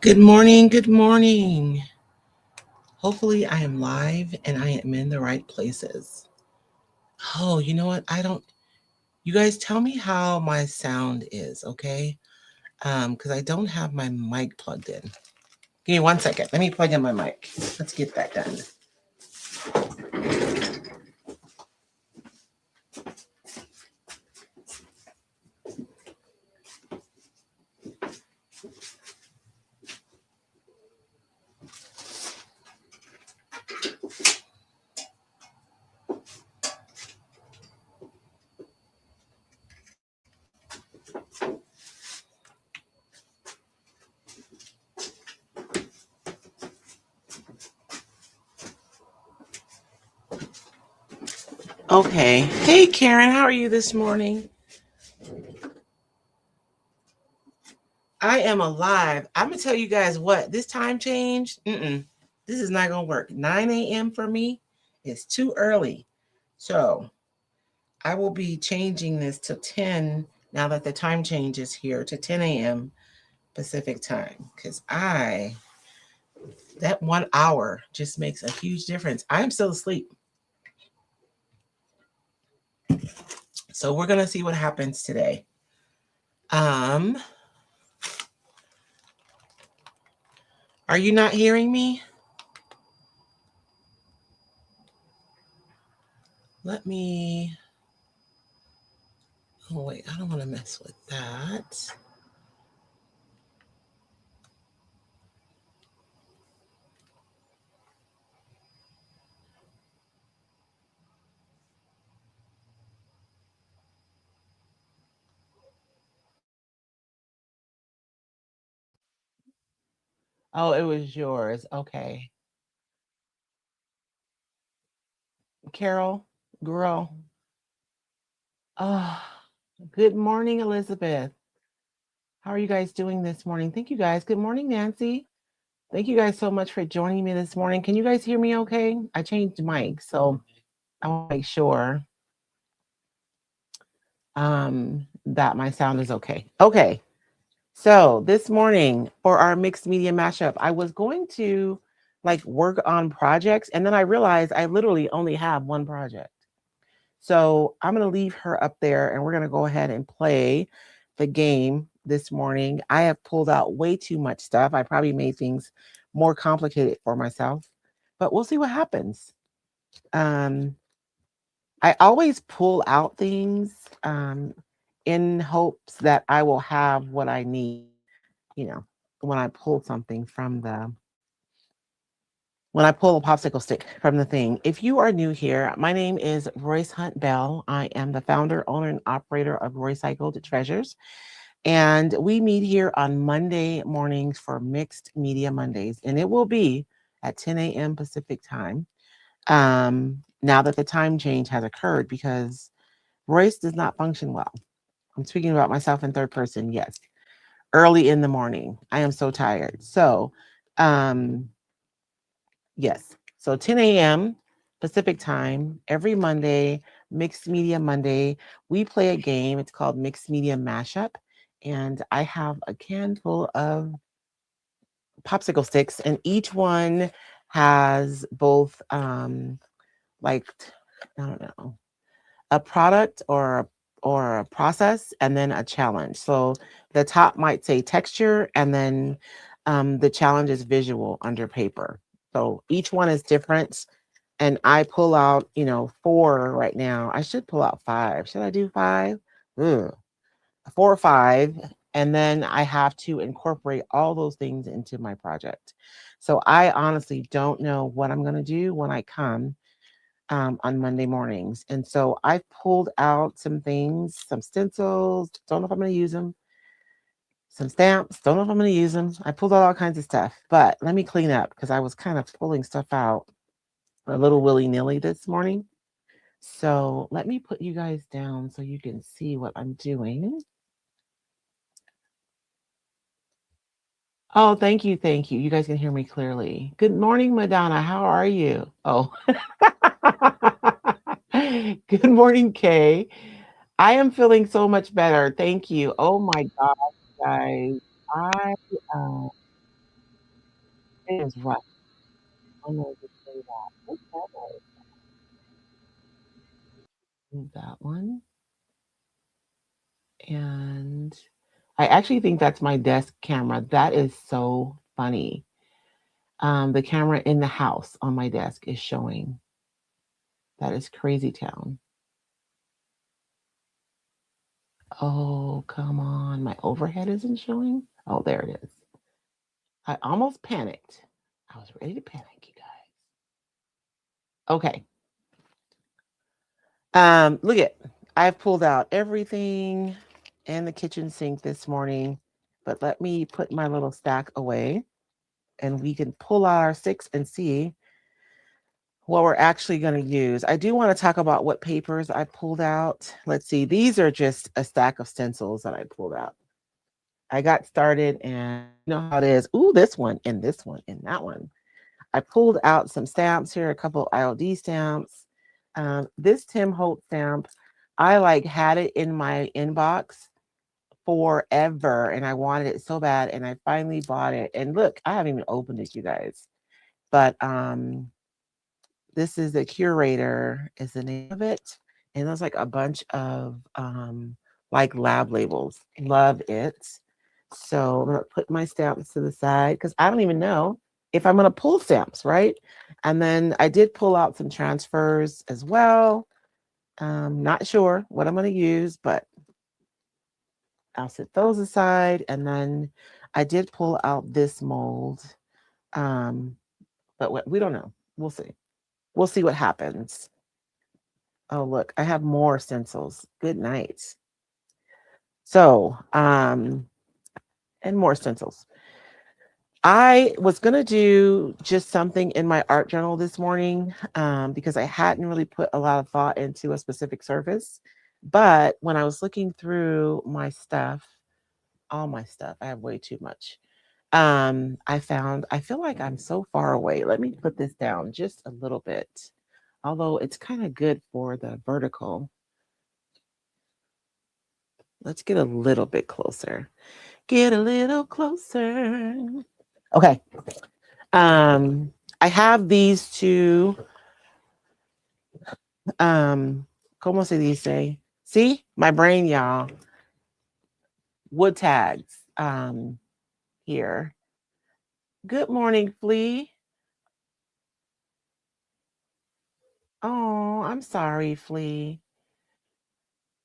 Good morning. Good morning. Hopefully, I am live and I am in the right places. Oh, you know what? You guys tell me how my sound is, okay? Because I don't have my mic plugged in. Give me 1 second. Let me plug in my mic. Let's get that done. Okay. Hey, Karen, how are you this morning? I am alive. I'm gonna tell you guys what this time change. This is not gonna work. 9 a.m. for me is too early. So I will be changing this to 10 now that the time change is here to 10 a.m. Pacific time because that 1 hour just makes a huge difference. I am still asleep. So we're going to see what happens today. Um, are you not hearing me? Let me. Oh, wait, I don't want to mess with that. Oh, it was yours. Okay. Carol, girl. Oh, good morning, Elizabeth. How are you guys doing this morning? Thank you guys. Good morning, Nancy. Thank you guys so much for joining me this morning. Can you guys hear me okay? I changed the mic, so I want to make sure that my sound is okay. Okay. So this morning for our mixed media mashup, I was going to like work on projects and then I realized I literally only have one project. So I'm going to leave her up there and we're going to go ahead and play the game this morning. I have pulled out way too much stuff. I probably made things more complicated for myself, but we'll see what happens. Um, I always pull out things in hopes that I will have what I need, you know, when I pull something from when I pull a popsicle stick from the thing. If you are new here, my name is Royce Hunt Bell. I am the founder, owner, and operator of Roycycled Treasures. And we meet here on Monday mornings for Mixed Media Mondays. And it will be at 10 a.m. Pacific time. Now that the time change has occurred, because Royce does not function well. I'm speaking about myself in third person, yes. Early in the morning. I am so tired. So, um, yes. So 10 a.m. Pacific time every Monday, Mixed Media Monday, we play a game. It's called Mixed Media Mashup. And I have a can full of popsicle sticks, and each one has both like I don't know, a product or a process and then a challenge. So the top might say texture and then the challenge is visual under paper. So each one is different. And I pull out, 4 right now. I should pull out 5. Should I do 5? Ugh. 4 or 5. And then I have to incorporate all those things into my project. So I honestly don't know what I'm going to do when I come on Monday mornings. And so I pulled out some things, some stencils, don't know if I'm going to use them, some stamps, don't know if I'm going to use them. I pulled out all kinds of stuff, but let me clean up because I was kind of pulling stuff out a little willy nilly this morning. So let me put you guys down so you can see what I'm doing. Oh, thank you. Thank you. You guys can hear me clearly. Good morning, Madonna. How are you? Oh, good morning, Kay. I am feeling so much better. Thank you. Oh my God, guys. I It is right. I'm going to say that. What's that one? That one. And I actually think that's my desk camera. That is so funny. The camera in the house on my desk is showing. That is crazy town. Oh, come on. My overhead isn't showing. Oh, there it is. I almost panicked. I was ready to panic, you guys. Okay. Look at, I've pulled out everything in the kitchen sink this morning, but let me put my little stack away and we can pull out our six and see what we're actually going to use. I do want to talk about what papers I pulled out. Let's see. These are just a stack of stencils that I pulled out. I got started and you know how it is. Ooh, this one and this one and that one. I pulled out some stamps here, a couple ILD stamps. This Tim Holt stamp, I like had it in my inbox forever and I wanted it so bad and I finally bought it. And look, I haven't even opened it, you guys. But this is the Curator is the name of it. And there's like a bunch of like lab labels. Love it. So I'm gonna put my stamps to the side because I don't even know if I'm gonna pull stamps, right? And then I did pull out some transfers as well. Not sure what I'm gonna use, but I'll set those aside. And then I did pull out this mold. But we don't know. We'll see. We'll see what happens. Oh, look, I have more stencils. Good night. So, and more stencils. I was going to do just something in my art journal this morning because I hadn't really put a lot of thought into a specific surface. But when I was looking through my stuff, all my stuff, I have way too much. I feel like I'm so far away. Let me put this down just a little bit, although it's kind of good for the vertical. Let's get a little bit closer. Get a little closer. Okay. I have these two. Como se dice? See, my brain, y'all. Wood tags. Here. Good morning, Flea. Oh, I'm sorry, Flea.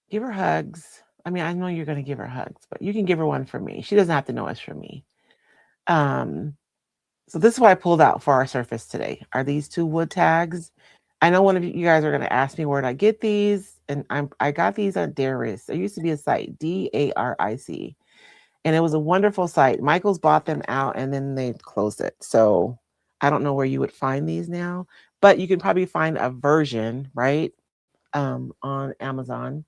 Give her hugs. I mean, I know you're gonna give her hugs, but you can give her one for me. She doesn't have to know it's for me. Um, so this is what I pulled out for our surface today. Are these two wood tags? I know one of you guys are gonna ask me where did I get these, and I got these on Daric. There used to be a site, Daric, and it was a wonderful site. Michael's bought them out and then they closed it. So I don't know where you would find these now, but you can probably find a version, right? On Amazon.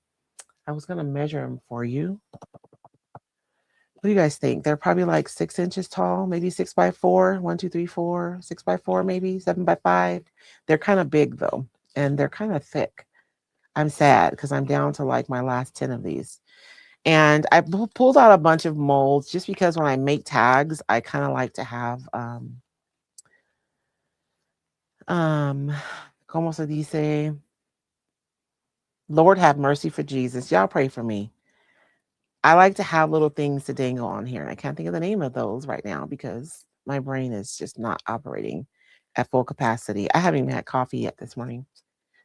I was gonna measure them for you. What do you guys think? They're probably like 6 inches tall, maybe 6 by 4, 1, 2, 3, 4, 6 by 4, maybe 7 by 5. They're kind of big though, and they're kind of thick. I'm sad because I'm down to like my last 10 of these. And I pulled out a bunch of molds just because when I make tags, I kind of like to have como se dice, Lord have mercy for Jesus. Y'all pray for me. I like to have little things to dangle on here. And I can't think of the name of those right now because my brain is just not operating at full capacity. I haven't even had coffee yet this morning.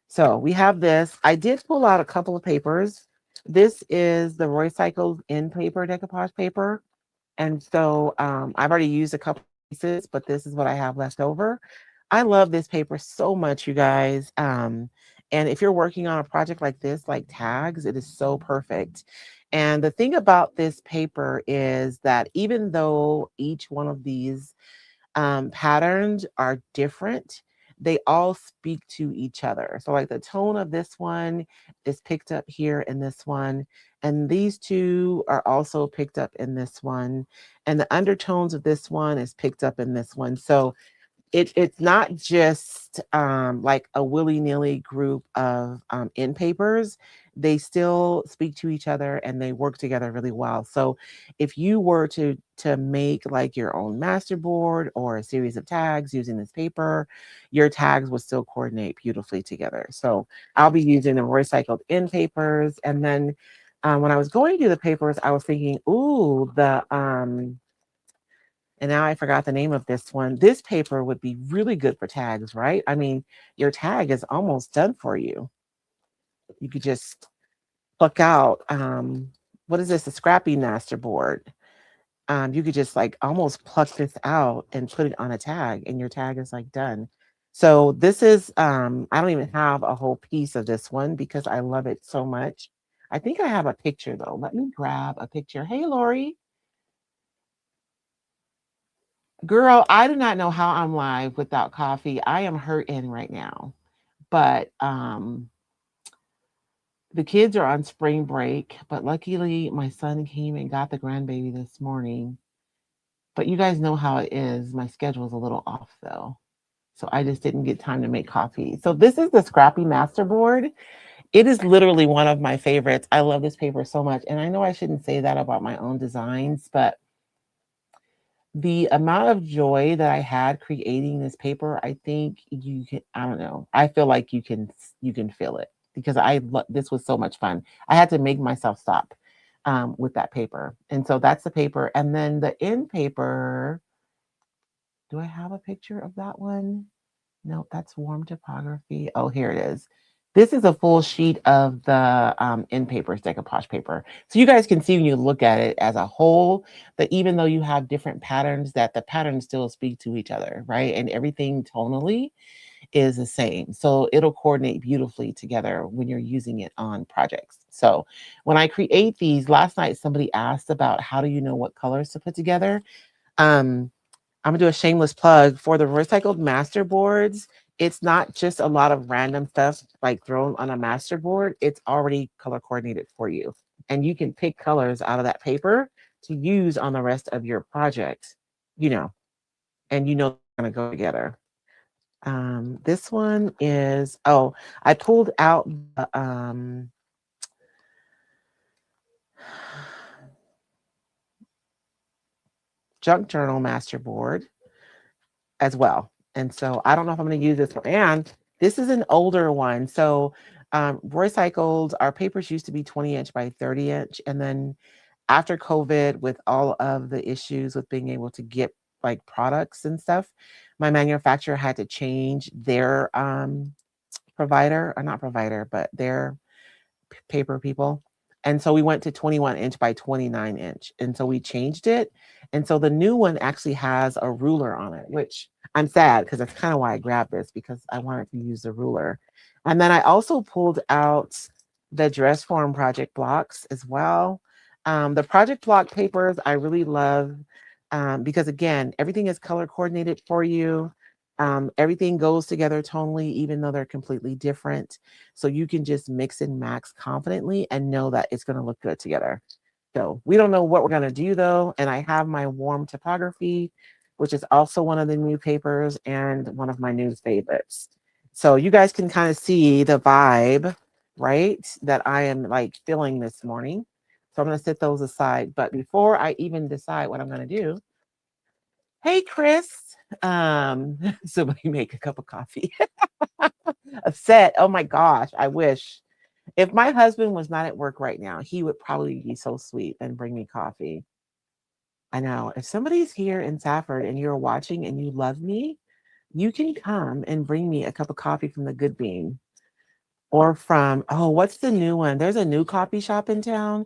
So we have this. I did pull out a couple of papers. This is the Roycycled in paper, decoupage paper. And so I've already used a couple pieces, but this is what I have left over. I love this paper so much, you guys. And if you're working on a project like this, like tags, it is so perfect. And the thing about this paper is that even though each one of these patterns are different, they all speak to each other. So, like the tone of this one is picked up here in this one, and these two are also picked up in this one, and the undertones of this one is picked up in this one. So, it's not just like a willy-nilly group of end papers. they still speak to each other and they work together really well. So if you were to make like your own master board or a series of tags using this paper, your tags will still coordinate beautifully together. So I'll be using the recycled end papers. And then when I was going to do the papers, I was thinking, ooh, and now I forgot the name of this one. This paper would be really good for tags, right? I mean, your tag is almost done for you. You could just pluck out, what is this? A scrappy master board. You could just like almost pluck this out and put it on a tag, and your tag is like done. So this is, I don't even have a whole piece of this one because I love it so much. I think I have a picture though. Let me grab a picture. Hey, Lori. Girl, I do not know how I'm live without coffee. I am hurting right now. But the kids are on spring break, but luckily my son came and got the grandbaby this morning. But you guys know how it is. My schedule is a little off though. So I just didn't get time to make coffee. So this is the Scrappy Masterboard. It is literally one of my favorites. I love this paper so much. And I know I shouldn't say that about my own designs, but the amount of joy that I had creating this paper, I think you can, I don't know. I feel like you can feel it because this was so much fun. I had to make myself stop with that paper. And so that's the paper. And then the end paper, do I have a picture of that one? No, that's warm topography. Oh, here it is. This is a full sheet of the end paper, decoupage paper. So you guys can see when you look at it as a whole, that even though you have different patterns, that the patterns still speak to each other, right? And everything tonally is the same. So it'll coordinate beautifully together when you're using it on projects. So when I create these, last night somebody asked about how do you know what colors to put together? Um, I'm gonna do a shameless plug for the recycled master boards. It's not just a lot of random stuff like thrown on a master board. It's already color coordinated for you. And you can pick colors out of that paper to use on the rest of your project, you know, and you know they're gonna go together. This one is, oh, I pulled out the junk journal master board as well. And so I don't know if I'm going to use this one. And this is an older one. So recycled, our papers used to be 20-inch by 30-inch. And then after COVID, with all of the issues with being able to get like products and stuff, my manufacturer had to change their provider, or not provider, but their paper people. And so we went to 21-inch by 29-inch. And so we changed it. And so the new one actually has a ruler on it, which I'm sad because that's kind of why I grabbed this because I wanted to use the ruler. And then I also pulled out the dress form project blocks as well. The project block papers I really love because, again, everything is color coordinated for you. Everything goes together tonally, even though they're completely different. So you can just mix and max confidently and know that it's going to look good together. So we don't know what we're going to do though. And I have my warm topography, which is also one of the new papers and one of my new favorites. So you guys can kind of see the vibe, right? That I am like feeling this morning. So I'm going to set those aside. But before I even decide what I'm going to do, hey, Chris, somebody make a cup of coffee. Upset. Oh my gosh, I wish. If my husband was not at work right now, he would probably be so sweet and bring me coffee. I know. If somebody's here in Safford and you're watching and you love me, you can come and bring me a cup of coffee from the Good Bean or from, oh, what's the new one? There's a new coffee shop in town.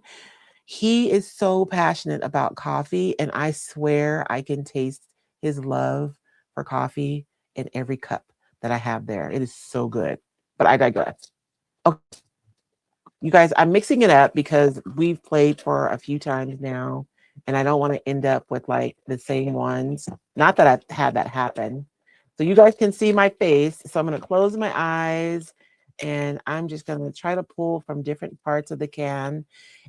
He is so passionate about coffee, and I swear I can taste his love for coffee in every cup that I have there. It is so good. But I digress. Okay, you guys, I'm mixing it up because we've played for a few times now, and I don't want to end up with like the same ones. Not that I've had that happen. So you guys can see my face. So I'm going to close my eyes and I'm just going to try to pull from different parts of the can.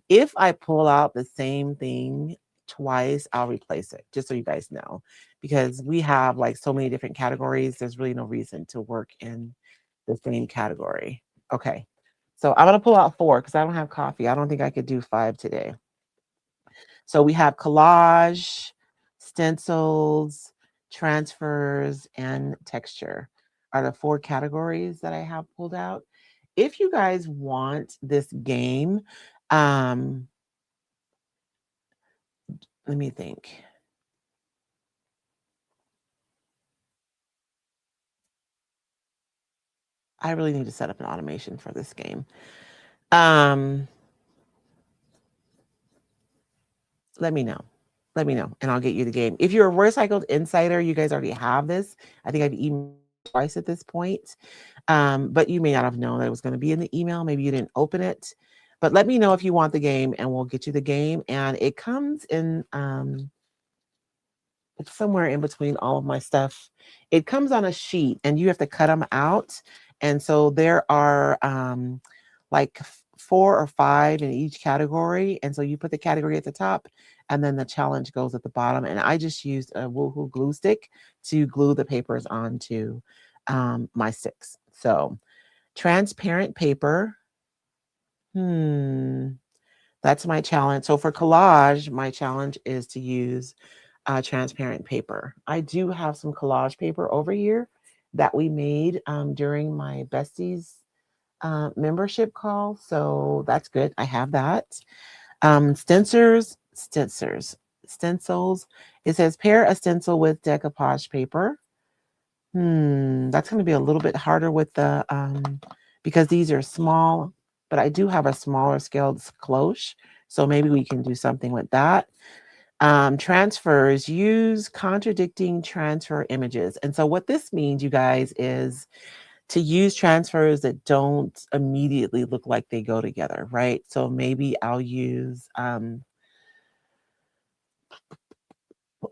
If I pull out the same thing twice, I'll replace it, just so you guys know. Because we have like so many different categories, there's really no reason to work in the same category. Okay. So I'm going to pull out 4 because I don't have coffee. I don't think I could do 5 today. So we have collage, stencils, transfers, and texture are the 4 categories that I have pulled out. If you guys want this game, um, let me think. I really need to set up an automation for this game. Um, let me know. Let me know, and I'll get you the game. If you're a Roycycled Insider, you guys already have this. I think I've emailed twice at this point. But you may not have known that it was going to be in the email. Maybe you didn't open it. But let me know if you want the game, and we'll get you the game. And it comes in it's somewhere in between all of my stuff. It comes on a sheet, and you have to cut them out. And so there are like 4 or 5 in each category. And so you put the category at the top, and then the challenge goes at the bottom. And I just used a Woohoo glue stick to glue the papers onto my sticks. So transparent paper. That's my challenge. So for collage, my challenge is to use transparent paper. I do have some collage paper over here that we made during my besties membership call. So that's good. I have that. Stencils. It says pair a stencil with decoupage paper. That's going to be a little bit harder with the because these are small, but I do have a smaller scaled cloche, so maybe we can do something with that. Transfers, use contradicting transfer images. And so what this means, you guys, is to use transfers that don't immediately look like they go together, right? So maybe I'll use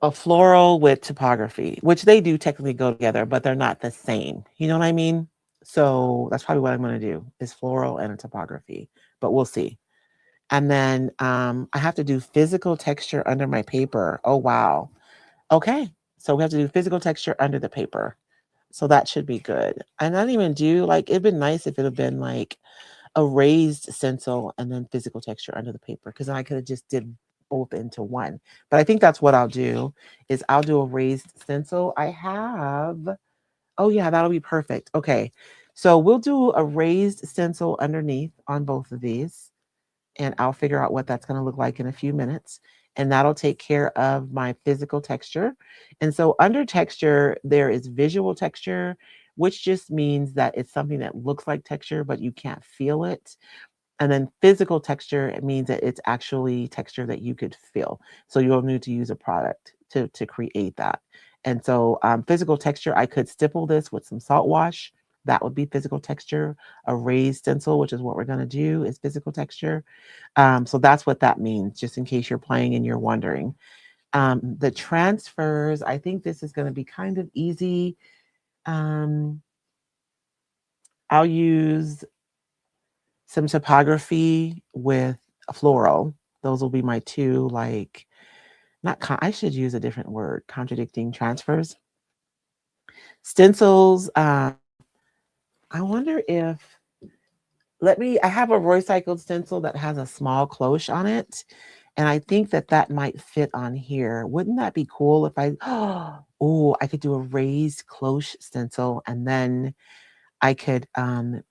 a floral with typography, which they do technically go together, but they're not the same. You know what I mean? So that's probably what I'm going to do is floral and a typography, but we'll see. And then I have to do physical texture under my paper. Oh, wow. Okay. So we have to do physical texture under the paper. So that should be good. I not even do like, it'd been nice if it had been like a raised stencil and then physical texture under the paper, because I could have just did both into one. But I think that's what I'll do is I'll do a raised stencil. I have, oh yeah, that'll be perfect. Okay. So we'll do a raised stencil underneath on both of these, and I'll figure out what that's going to look like in a few minutes. And that'll take care of my physical texture. And so under texture, there is visual texture, which just means that it's something that looks like texture, but you can't feel it. And then physical texture, it means that it's actually texture that you could feel. So you'll need to use a product to create that. And so physical texture, I could stipple this with some salt wash. That would be physical texture. A raised stencil, which is what we're going to do, is physical texture. So that's what that means, just in case you're playing and you're wondering. The transfers, I think this is going to be kind of easy. I'll use some typography with a floral. Those will be my 2, like, I should use a different word, contradicting transfers. Stencils, I wonder if, I have a Roycycled stencil that has a small cloche on it. And I think that that might fit on here. Wouldn't that be cool if oh, I could do a raised cloche stencil, and then I could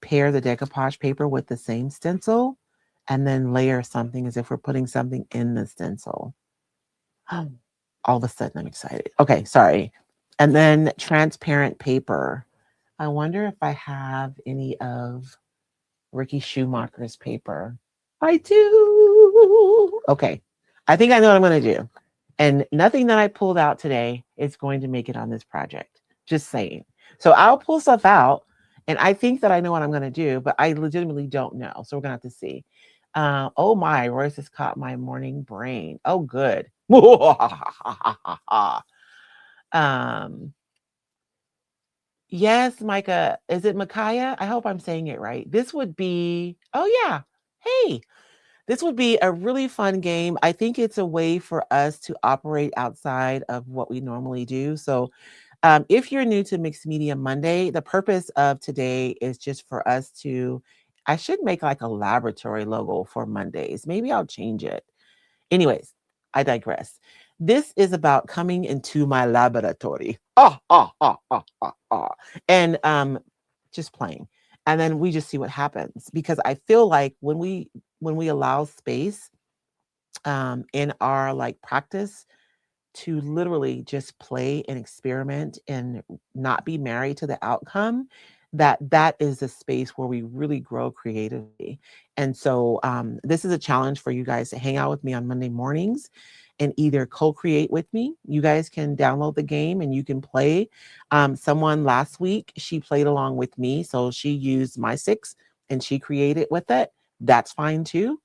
pair the decoupage paper with the same stencil and then layer something as if we're putting something in the stencil. All of a sudden, I'm excited. Okay, sorry. And then transparent paper. I wonder if I have any of Ricky Schumacher's paper. I do. Okay. I think I know what I'm going to do. And nothing that I pulled out today is going to make it on this project. Just saying. So I'll pull stuff out, and I think that I know what I'm going to do, but I legitimately don't know. So we're going to have to see. Oh my, Royce has caught my morning brain. Oh, good. um, yes, Micah. Is it Micaiah? I hope I'm saying it right. This would be, oh yeah. Hey, this would be a really fun game. I think it's a way for us to operate outside of what we normally do. So if you're new to Mixed Media Monday, the purpose of today is just for us to I should make like a laboratory logo for Mondays. Maybe I'll change it. Anyways, I digress. This is about coming into my laboratory. And just playing. And then we just see what happens because I feel like when we allow space in our like practice to literally just play and experiment and not be married to the outcome, that is a space where we really grow creatively. And so this is a challenge for you guys to hang out with me on Monday mornings and either co-create with me. You guys can download the game and you can play. Someone last week, she played along with me, so she used my six and she created with it. That's fine too.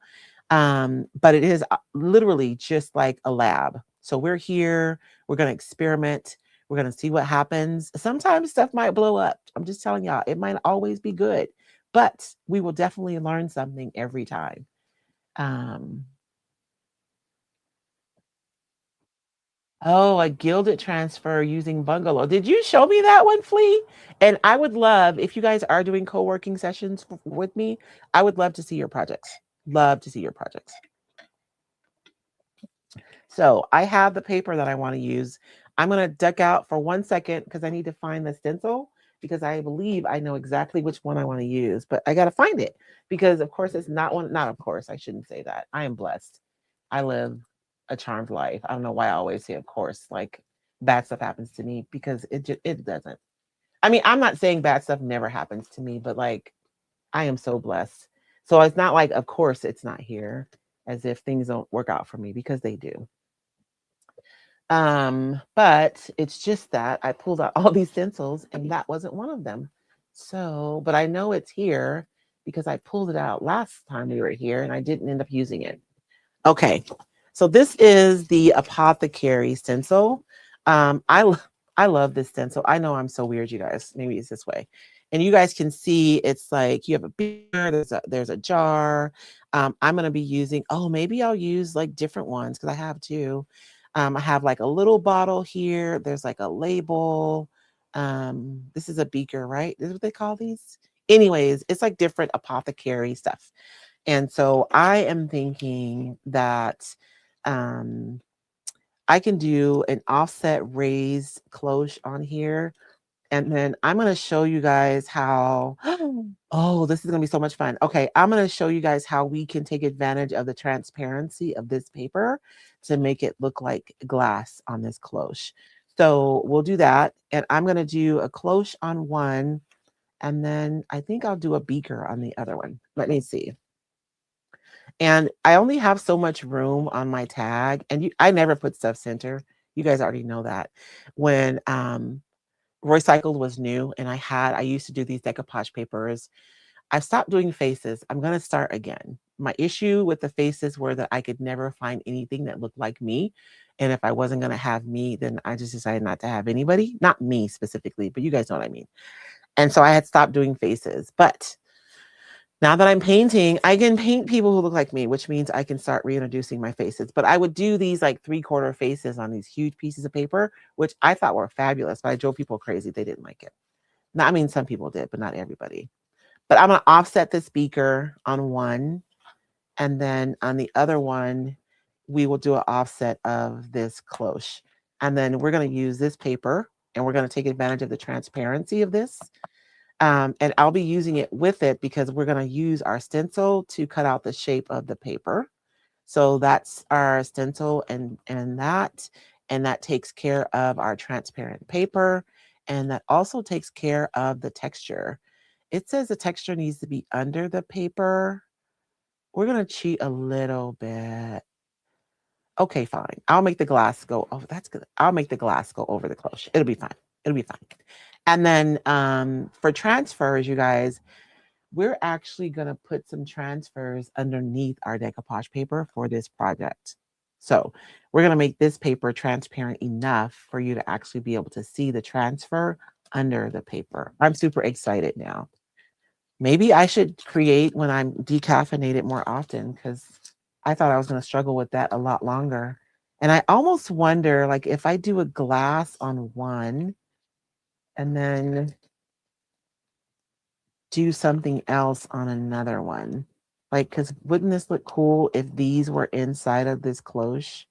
But it is literally just like a lab. So we're here, we're going to experiment, we're going to see what happens. Sometimes stuff might blow up. I'm just telling y'all, it might always be good, but we will definitely learn something every time. Um, oh, a gilded transfer using bungalow. Did you show me that one, Flea? And I would love, if you guys are doing co-working sessions with me, I would love to see your projects. Love to see your projects. So I have the paper that I want to use. I'm going to duck out for 1 second because I need to find the stencil because I believe I know exactly which one I want to use, but I got to find it because of course it's not one, not of course, I shouldn't say that. I am blessed. I live a charmed life. I don't know why I always say of course, like bad stuff happens to me because it doesn't. I mean, I'm not saying bad stuff never happens to me, but like I am so blessed. So it's not like of course it's not here as if things don't work out for me because they do. But it's just that I pulled out all these stencils and that wasn't one of them. So, but I know it's here because I pulled it out last time we were here and I didn't end up using it. Okay. So this is the apothecary stencil. I love this stencil. I know I'm so weird, you guys. Maybe it's this way. And you guys can see it's like you have a beer, there's a jar. I'm gonna be using, oh, maybe I'll use like different ones because I have two. I have like a little bottle here. There's like a label. This is a beaker, right? This is what they call these. Anyways, it's like different apothecary stuff. And so I am thinking that um, I can do an offset raised cloche on here. And then I'm going to show you guys how, oh, this is going to be so much fun. Okay, I'm going to show you guys how we can take advantage of the transparency of this paper to make it look like glass on this cloche. So we'll do that. And I'm going to do a cloche on one. And then I think I'll do a beaker on the other one. Let me see. And I only have so much room on my tag, and I never put stuff center. You guys already know that. When Roycycled was new, and I used to do these decoupage papers. I stopped doing faces. I'm gonna start again. My issue with the faces were that I could never find anything that looked like me. And if I wasn't gonna have me, then I just decided not to have anybody. Not me specifically, but you guys know what I mean. And so I had stopped doing faces. But now that I'm painting, I can paint people who look like me, which means I can start reintroducing my faces. But I would do these like 3/4 faces on these huge pieces of paper, which I thought were fabulous, but I drove people crazy. They didn't like it. Now, I mean, some people did, but not everybody. But I'm going to offset the speaker on one. And then on the other one, we will do an offset of this cloche. And then we're going to use this paper and we're going to take advantage of the transparency of this. And I'll be using it with it because we're going to use our stencil to cut out the shape of the paper. So that's our stencil and that takes care of our transparent paper. And that also takes care of the texture. It says the texture needs to be under the paper. We're going to cheat a little bit. Okay, fine. I'll make the glass go. Oh, that's good. I'll make the glass go over the cloche. It'll be fine. It'll be fine. And then for transfers, you guys, we're actually going to put some transfers underneath our decoupage paper for this project. So we're going to make this paper transparent enough for you to actually be able to see the transfer under the paper. I'm super excited now. Maybe I should create when I'm decaffeinated more often because I thought I was going to struggle with that a lot longer. And I almost wonder, like, if I do a glass on one and then do something else on another one. Like, because wouldn't this look cool if these were inside of this cloche?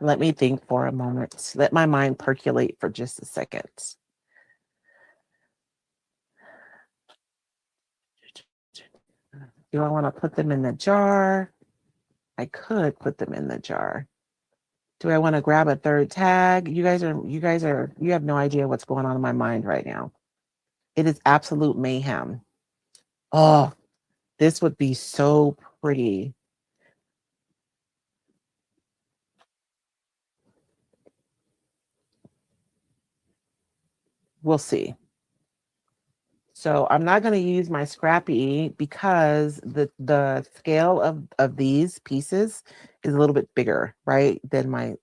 Let me think for a moment. Let my mind percolate for just a second. Do I want to put them in the jar? I could put them in the jar. Do I want to grab a third tag? You have no idea what's going on in my mind right now. It is absolute mayhem. Oh, this would be so pretty. We'll see. So I'm not going to use my scrappy because the scale of these pieces is a little bit bigger, right? Than my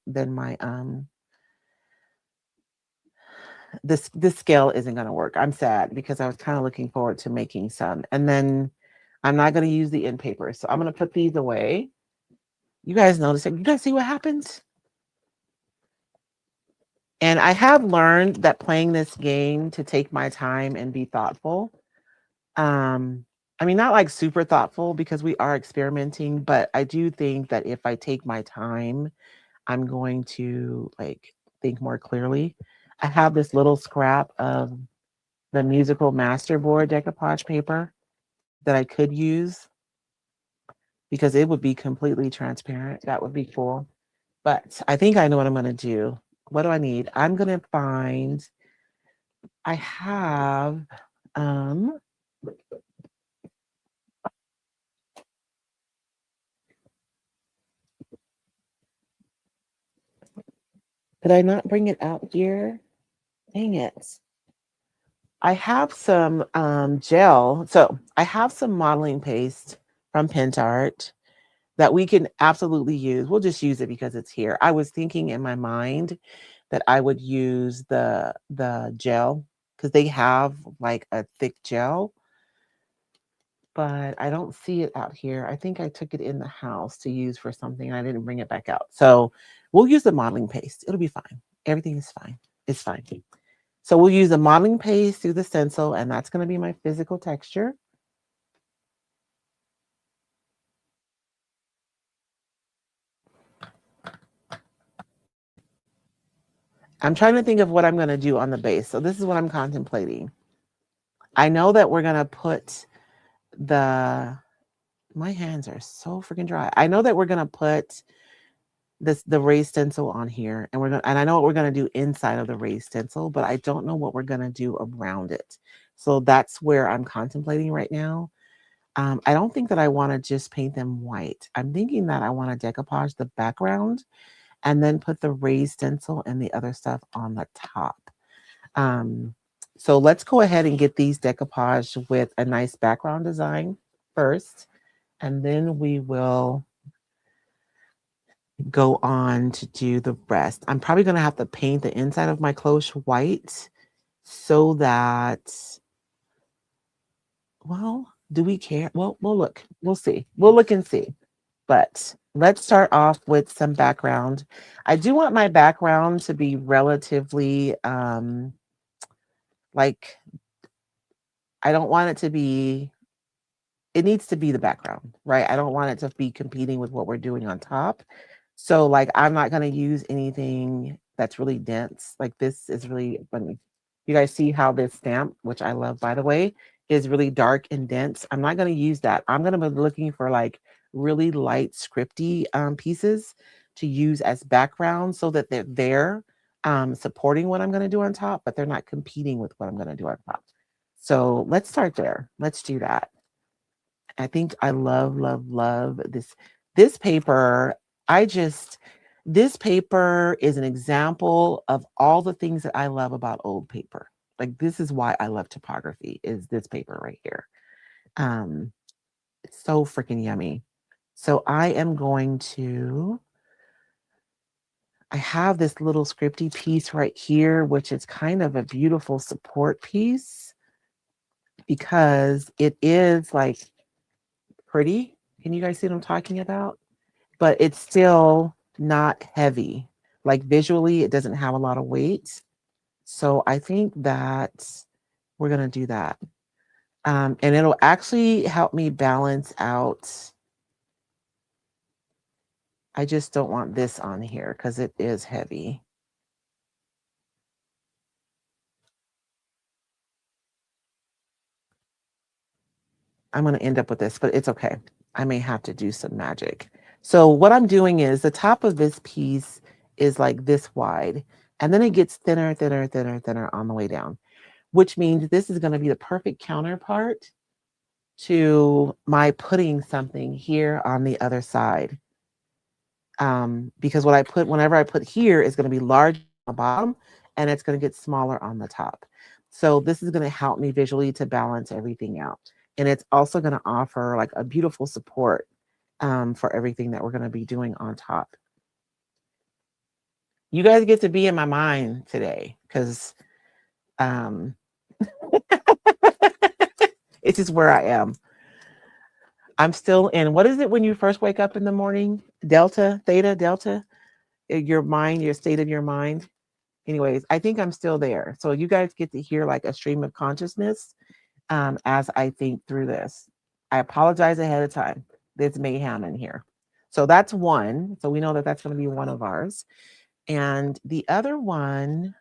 this scale isn't going to work. I'm sad because I was kind of looking forward to making some. And then I'm not going to use the end paper. So I'm going to put these away. You guys notice it. You guys see what happens? And I have learned that playing this game to take my time and be thoughtful. Um, I mean, not like super thoughtful because we are experimenting, but I do think that if I take my time, I'm going to like think more clearly. I have this little scrap of the musical masterboard decoupage paper that I could use because it would be completely transparent. That would be cool. But I think I know what I'm going to do. What do I need? I'm going to find, I have, um, did I not bring it out here? Dang it. I have some gel. So I have some modeling paste from Pentart that we can absolutely use. We'll just use it because it's here. I was thinking in my mind that I would use the gel because they have like a thick gel, but I don't see it out here. I think I took it in the house to use for something and I didn't bring it back out. So we'll use the modeling paste. It'll be fine. Everything is fine. It's fine. So we'll use the modeling paste through the stencil, and that's going to be my physical texture. I'm trying to think of what I'm going to do on the base. So this is what I'm contemplating. I know that we're going to put the, my hands are so freaking dry. I know that we're going to put the raised stencil on here, and and I know what we're going to do inside of the raised stencil, but I don't know what we're going to do around it. So that's where I'm contemplating right now. I don't think that I want to just paint them white. I'm thinking that I want to decoupage the background and then put the raised stencil and the other stuff on the top. Um, so let's go ahead and get these decoupaged with a nice background design first, and then we will go on to do the rest. I'm probably going to have to paint the inside of my cloche white so that, well, do we care? Well, we'll look. We'll see. We'll look and see. But let's start off with some background. I do want my background to be relatively like, I don't want it to be, it needs to be the background, right? I don't want it to be competing with what we're doing on top. So like I'm not going to use anything that's really dense. Like this is really funny. You guys see how this stamp, which I love by the way, is really dark and dense. I'm not going to use that. I'm going to be looking for like really light scripty pieces to use as background so that they're there supporting what I'm going to do on top, but they're not competing with what I'm going to do on top. So let's start there. Let's do that. I think I love, love, love this paper. I just this paper is an example of all the things that I love about old paper. Like this is why I love typography, is this paper right here. Um, it's so freaking yummy. So I am going to, I have this little scripty piece right here, which is kind of a beautiful support piece because it is like pretty. Can you guys see what I'm talking about? But it's still not heavy. Like visually, it doesn't have a lot of weight. So I think that we're going to do that. And it'll actually help me balance out. I just don't want this on here because it is heavy. I'm going to end up with this, but it's okay. I may have to do some magic. So what I'm doing is the top of this piece is like this wide, and then it gets thinner, thinner, thinner, thinner on the way down, which means this is going to be the perfect counterpart to my putting something here on the other side. Because what I put, whenever I put here, is going to be large on the bottom and it's going to get smaller on the top. So this is going to help me visually to balance everything out. And it's also going to offer like a beautiful support for everything that we're going to be doing on top. You guys get to be in my mind today because um, it's just where I am. I'm still in, what is it when you first wake up in the morning? Delta, theta, delta? Your mind, your state of your mind. Anyways, I think I'm still there. So you guys get to hear like a stream of consciousness as I think through this. I apologize ahead of time. There's mayhem in here. So that's one. So we know that that's going to be one of ours. And the other one,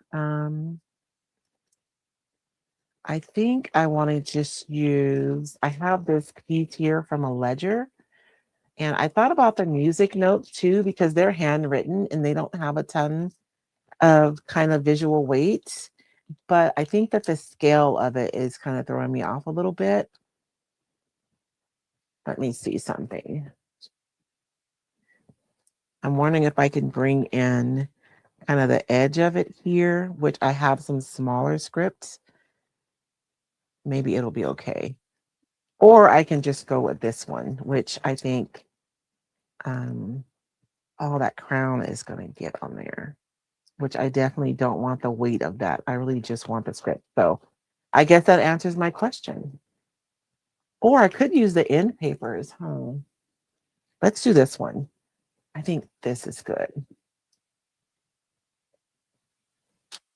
I think I want to just use, I have this piece here from a ledger. And I thought about the music notes too, because they're handwritten and they don't have a ton of kind of visual weight. But I think that the scale of it is kind of throwing me off a little bit. Let me see something. I'm wondering if I can bring in kind of the edge of it here, which I have some smaller scripts. Maybe it'll be okay. Or I can just go with this one, which I think all that crown is going to get on there, which I definitely don't want the weight of that. I really just want the script. So I guess that answers my question. Or I could use the end papers. Let's do this one. I think this is good.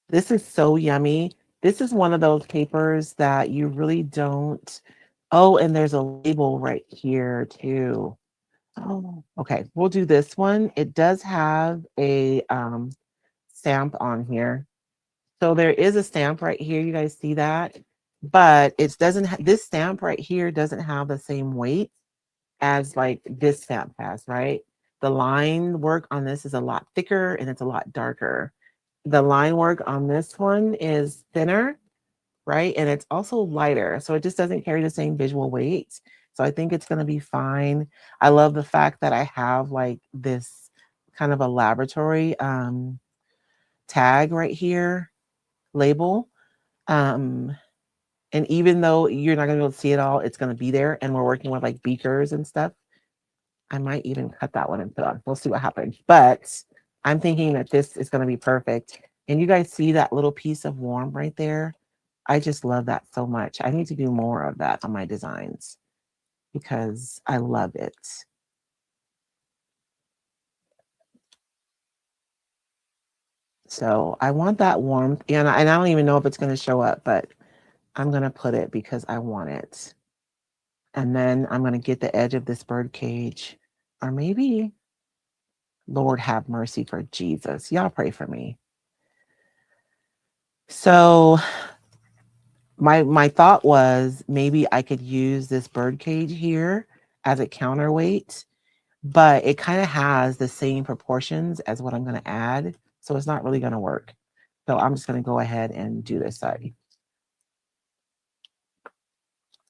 This is so yummy. This is one of those papers that you really don't. Oh, and there's a label right here too. Oh, okay. We'll do this one. It does have a stamp on here. So there is a stamp right here. You guys see that? But it doesn't, this stamp right here doesn't have the same weight as like this stamp has, right? The line work on this is a lot thicker and it's a lot darker. The line work on this one is thinner, right? And it's also lighter. So it just doesn't carry the same visual weight. So I think it's going to be fine. I love the fact that I have like this kind of a laboratory tag right here, label. And even though you're not going to be able to see it all, it's going to be there. And we're working with like beakers and stuff. I might even cut that one and put on. We'll see what happens. But I'm thinking that this is going to be perfect. And you guys see that little piece of warm right there? I just love that so much. I need to do more of that on my designs because I love it. So I want that warmth. And I don't even know if it's going to show up, but I'm going to put it because I want it. And then I'm going to get the edge of this bird cage. Or maybe, Lord have mercy for Jesus. Y'all pray for me. So my thought was maybe I could use this bird cage here as a counterweight, but it kind of has the same proportions as what I'm going to add. So it's not really going to work. So I'm just going to go ahead and do this side.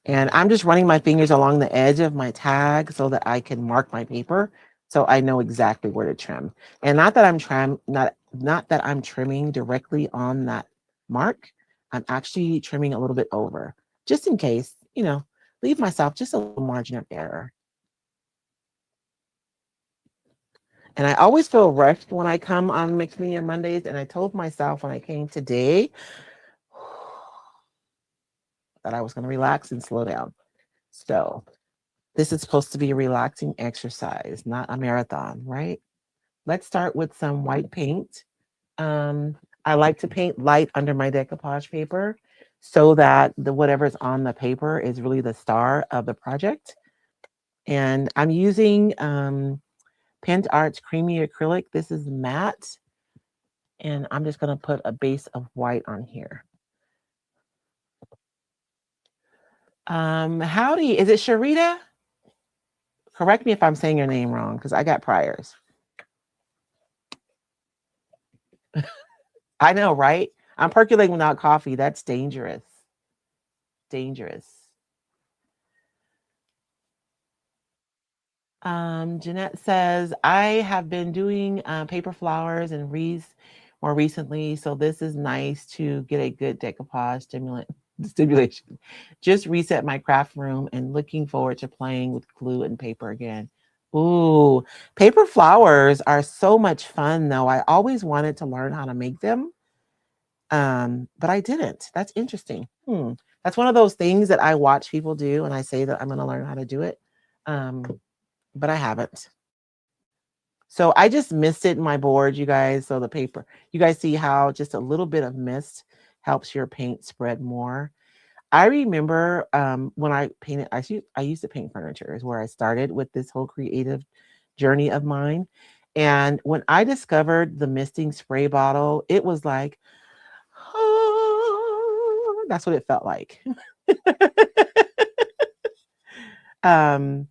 And I'm just running my fingers along the edge of my tag so that I can mark my paper so I know exactly where to trim. And not that I'm trimming directly on that mark. I'm actually trimming a little bit over just in case, leave myself just a little margin of error. And I always feel rushed when I come on Mixed Media Mondays. And I told myself when I came today that I was going to relax and slow down. So this is supposed to be a relaxing exercise, not a marathon, right? Let's start with some white paint. I like to paint light under my decoupage paper. so that the whatever's on the paper is really the star of the project. And I'm using Pent Art's Creamy Acrylic. This is matte. And I'm just going to put a base of white on here. Howdy, is it Sharita? Correct me if I'm saying your name wrong, because I got priors. I know, right? I'm percolating without coffee. That's dangerous. Dangerous. Jeanette says, I have been doing paper flowers and wreaths more recently, so this is nice to get a good decoupage stimulation. Just reset my craft room and looking forward to playing with glue and paper again. Ooh, paper flowers are so much fun though. I always wanted to learn how to make them. But I didn't. That's interesting. That's one of those things that I watch people do and I say that I'm going to learn how to do it. But I haven't. So I just missed it in my board, you guys. So the paper, you guys see how just a little bit of mist helps your paint spread more. I remember when I painted, I used to paint furniture is where I started with this whole creative journey of mine. And when I discovered the misting spray bottle, it was like, oh, that's what it felt like. um,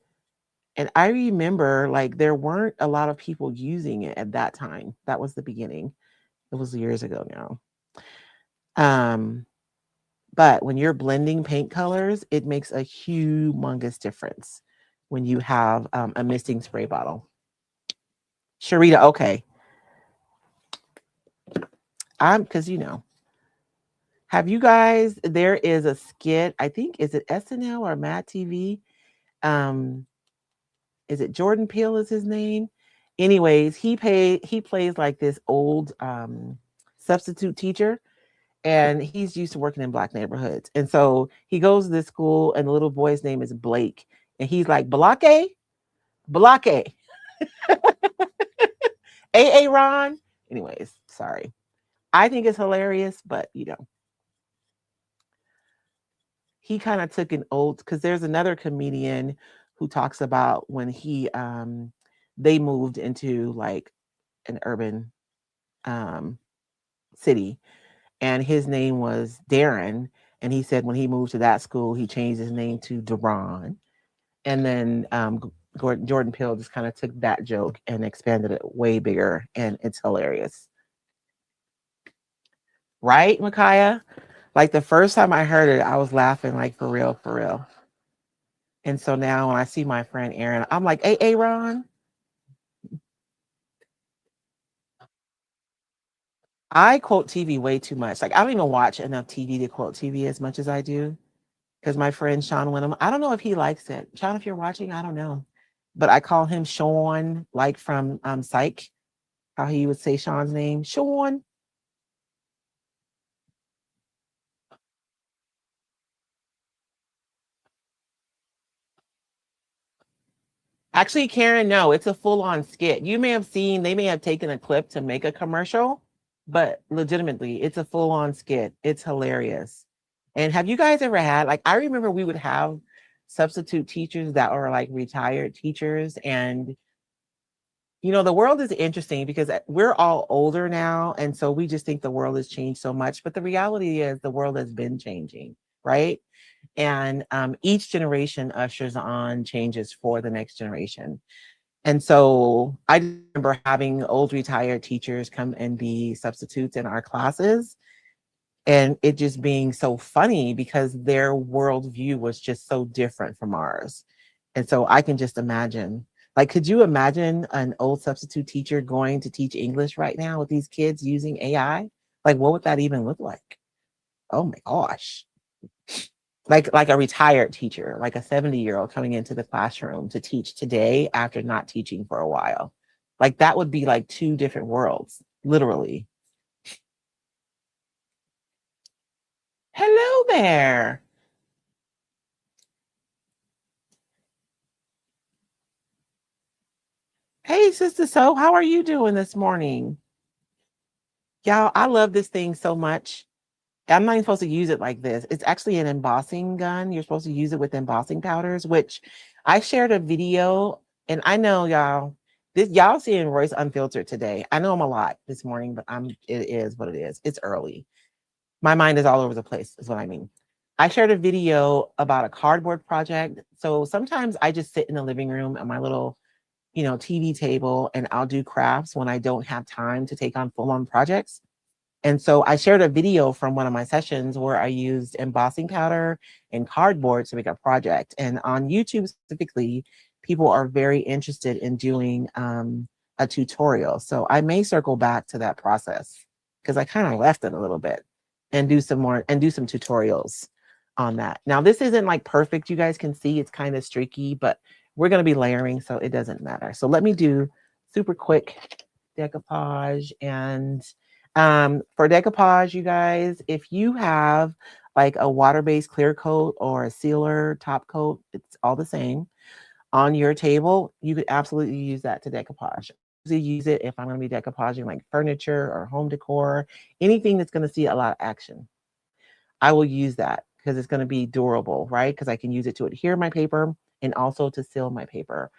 and I remember like there weren't a lot of people using it at that time. That was the beginning. It was years ago now. Um, but when you're blending paint colors, it makes a humongous difference when you have a misting spray bottle. Sharita, okay. Because have you guys? There is a skit. I think is it SNL or Mad TV? Um, is it Jordan Peele is his name? Anyways, he plays like this old substitute teacher, and he's used to working in black neighborhoods. And so he goes to this school, and the little boy's name is Blake, and he's like Blake, Blake, A Ron. Anyways, sorry. I think it's hilarious, but he kind of took an old because there's another comedian who talks about when they moved into like an urban um city, and his name was Darren, and he said when he moved to that school he changed his name to Duran, and then Jordan Peele just kind of took that joke and expanded it way bigger, and it's hilarious, right, Micaiah? Like the first time I heard it I was laughing like for real, for real. And so now when I see my friend Aaron, I'm like, hey, Ron. I quote TV way too much. Like I don't even watch enough TV to quote TV as much as I do. Because my friend Sean Wenham, I don't know if he likes it. Sean, if you're watching, I don't know. But I call him Sean, like from Psych, how he would say Sean's name. Sean. Actually, Karen, no, it's a full-on skit. You may have seen, they may have taken a clip to make a commercial, but legitimately, it's a full-on skit. It's hilarious. And have you guys ever had, like, I remember we would have substitute teachers that were like retired teachers. And, the world is interesting because we're all older now. And so we just think the world has changed so much. But the reality is the world has been changing, right? And each generation ushers on changes for the next generation. And so I remember having old retired teachers come and be substitutes in our classes. And it just being so funny because their worldview was just so different from ours. And so I can just imagine, like, could you imagine an old substitute teacher going to teach English right now with these kids using AI? Like, what would that even look like? Oh my gosh. Like a retired teacher, like a 70-year-old coming into the classroom to teach today after not teaching for a while. Like that would be like two different worlds, literally. Hello there. Hey, Sister So, how are you doing this morning? Y'all, I love this thing so much. I'm not even supposed to use it like this. It's actually an embossing gun. You're supposed to use it with embossing powders, which I shared a video, and I know y'all, this y'all seeing Royce Unfiltered today. I know I'm a lot this morning, but it is what it is. It's early. My mind is all over the place, is what I mean. I shared a video about a cardboard project. So sometimes I just sit in the living room at my little, TV table, and I'll do crafts when I don't have time to take on full-on projects. And so I shared a video from one of my sessions where I used embossing powder and cardboard to make a project. And on YouTube specifically, people are very interested in doing a tutorial. So I may circle back to that process because I kind of left it a little bit and do some more and do some tutorials on that. Now, this isn't like perfect. You guys can see it's kind of streaky, but we're going to be layering, so it doesn't matter. So let me do super quick decoupage. And for decoupage, you guys, if you have like a water-based clear coat or a sealer top coat, it's all the same on your table, you could absolutely use that to decoupage. I usually use it if I'm going to be decoupaging like furniture or home decor, anything that's going to see a lot of action. I will use that because it's going to be durable, right? Because I can use it to adhere my paper and also to seal my paper.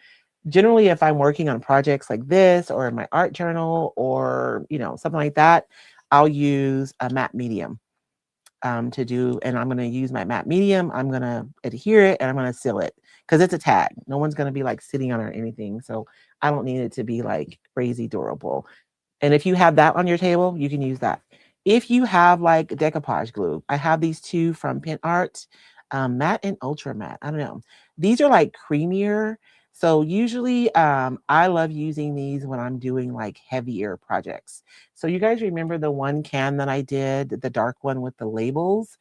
Generally, if I'm working on projects like this or in my art journal or, something like that, I'll use a matte medium to do, and I'm going to use my matte medium. I'm going to adhere it and I'm going to seal it because it's a tag. No one's going to be like sitting on it or anything. So I don't need it to be like crazy durable. And if you have that on your table, you can use that. If you have like decoupage glue, I have these two from Pin Art, matte and ultra matte. I don't know. These are like creamier. So usually I love using these when I'm doing like heavier projects. So you guys remember the one can that I did, the dark one with the labels?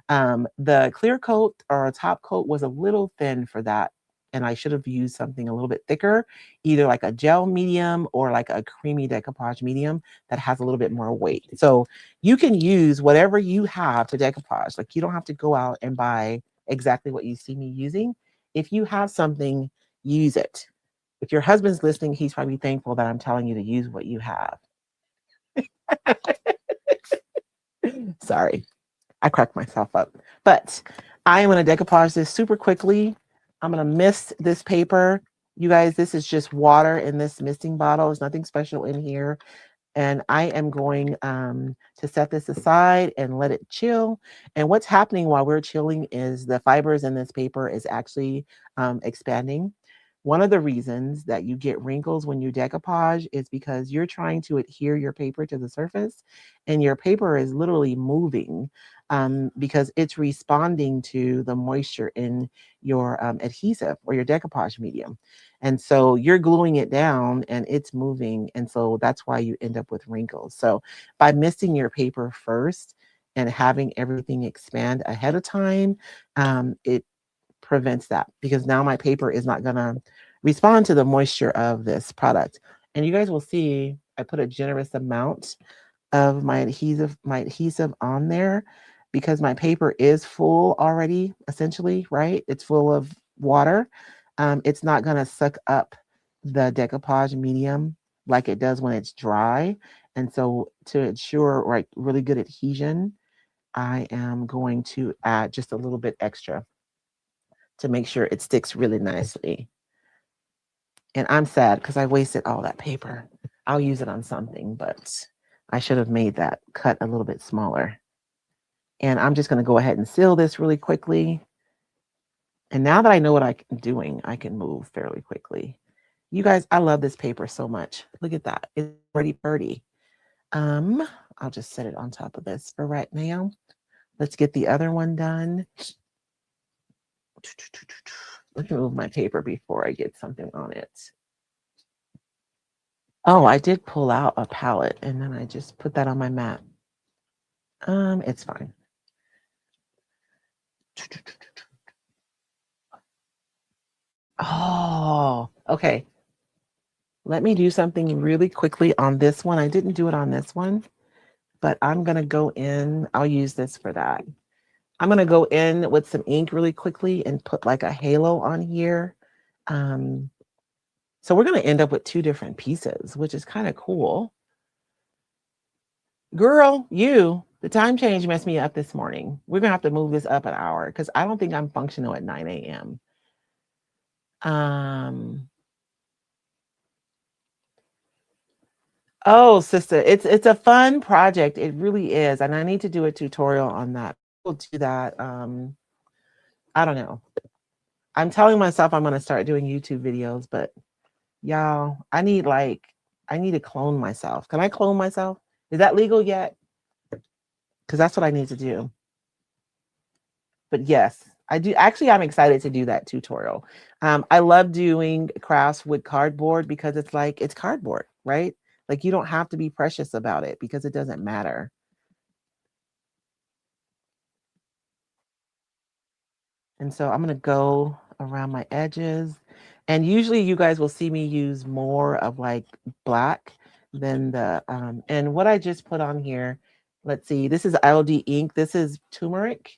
The clear coat or top coat was a little thin for that. And I should have used something a little bit thicker, either like a gel medium or like a creamy decoupage medium that has a little bit more weight. So you can use whatever you have to decoupage. Like you don't have to go out and buy exactly what you see me using. If you have something, use it. If your husband's listening, he's probably thankful that I'm telling you to use what you have. Sorry, I cracked myself up. But I am going to decoupage this super quickly. I'm going to mist this paper. You guys, this is just water in this misting bottle. There's nothing special in here. And I am going to set this aside and let it chill. And what's happening while we're chilling is the fibers in this paper is actually expanding. One of the reasons that you get wrinkles when you decoupage is because you're trying to adhere your paper to the surface, and your paper is literally moving because it's responding to the moisture in your adhesive or your decoupage medium. And so you're gluing it down and it's moving. And so that's why you end up with wrinkles. So by misting your paper first and having everything expand ahead of time, it prevents that, because now my paper is not going to respond to the moisture of this product. And you guys will see I put a generous amount of my adhesive on there because my paper is full already, essentially, right? It's full of water. It's not going to suck up the decoupage medium like it does when it's dry. And so to ensure like really good adhesion, I am going to add just a little bit extra to make sure it sticks really nicely. And I'm sad because I wasted all that paper. I'll use it on something, but I should have made that cut a little bit smaller. And I'm just going to go ahead and seal this really quickly. And now that I know what I'm doing, I can move fairly quickly. You guys, I love this paper so much. Look at that. It's pretty pretty. I'll just set it on top of this for right now. Let's get the other one done. Let me move my paper before I get something on it. Oh, I did pull out a palette and then I just put that on my mat. It's fine. Oh, okay. Let me do something really quickly on this one. I didn't do it on this one, but I'm going to go in. I'll use this for that. I'm going to go in with some ink really quickly and put like a halo on here. So we're going to end up with two different pieces, which is kind of cool. Girl, you. The time change messed me up this morning. We're gonna have to move this up an hour because I don't think I'm functional at 9 a.m. Um, oh, sister, it's a fun project. It really is, and I need to do a tutorial on that. We'll do that. I don't know. I'm telling myself I'm gonna start doing YouTube videos, but y'all, I need to clone myself. Can I clone myself? Is that legal yet? Because that's what I need to do. But yes, I do. Actually, I'm excited to do that tutorial. I love doing crafts with cardboard because it's like it's cardboard, right? Like you don't have to be precious about it because it doesn't matter. And so I'm gonna go around my edges. And usually you guys will see me use more of like black than the and what I just put on here. Let's see, this is ILD ink. This is turmeric,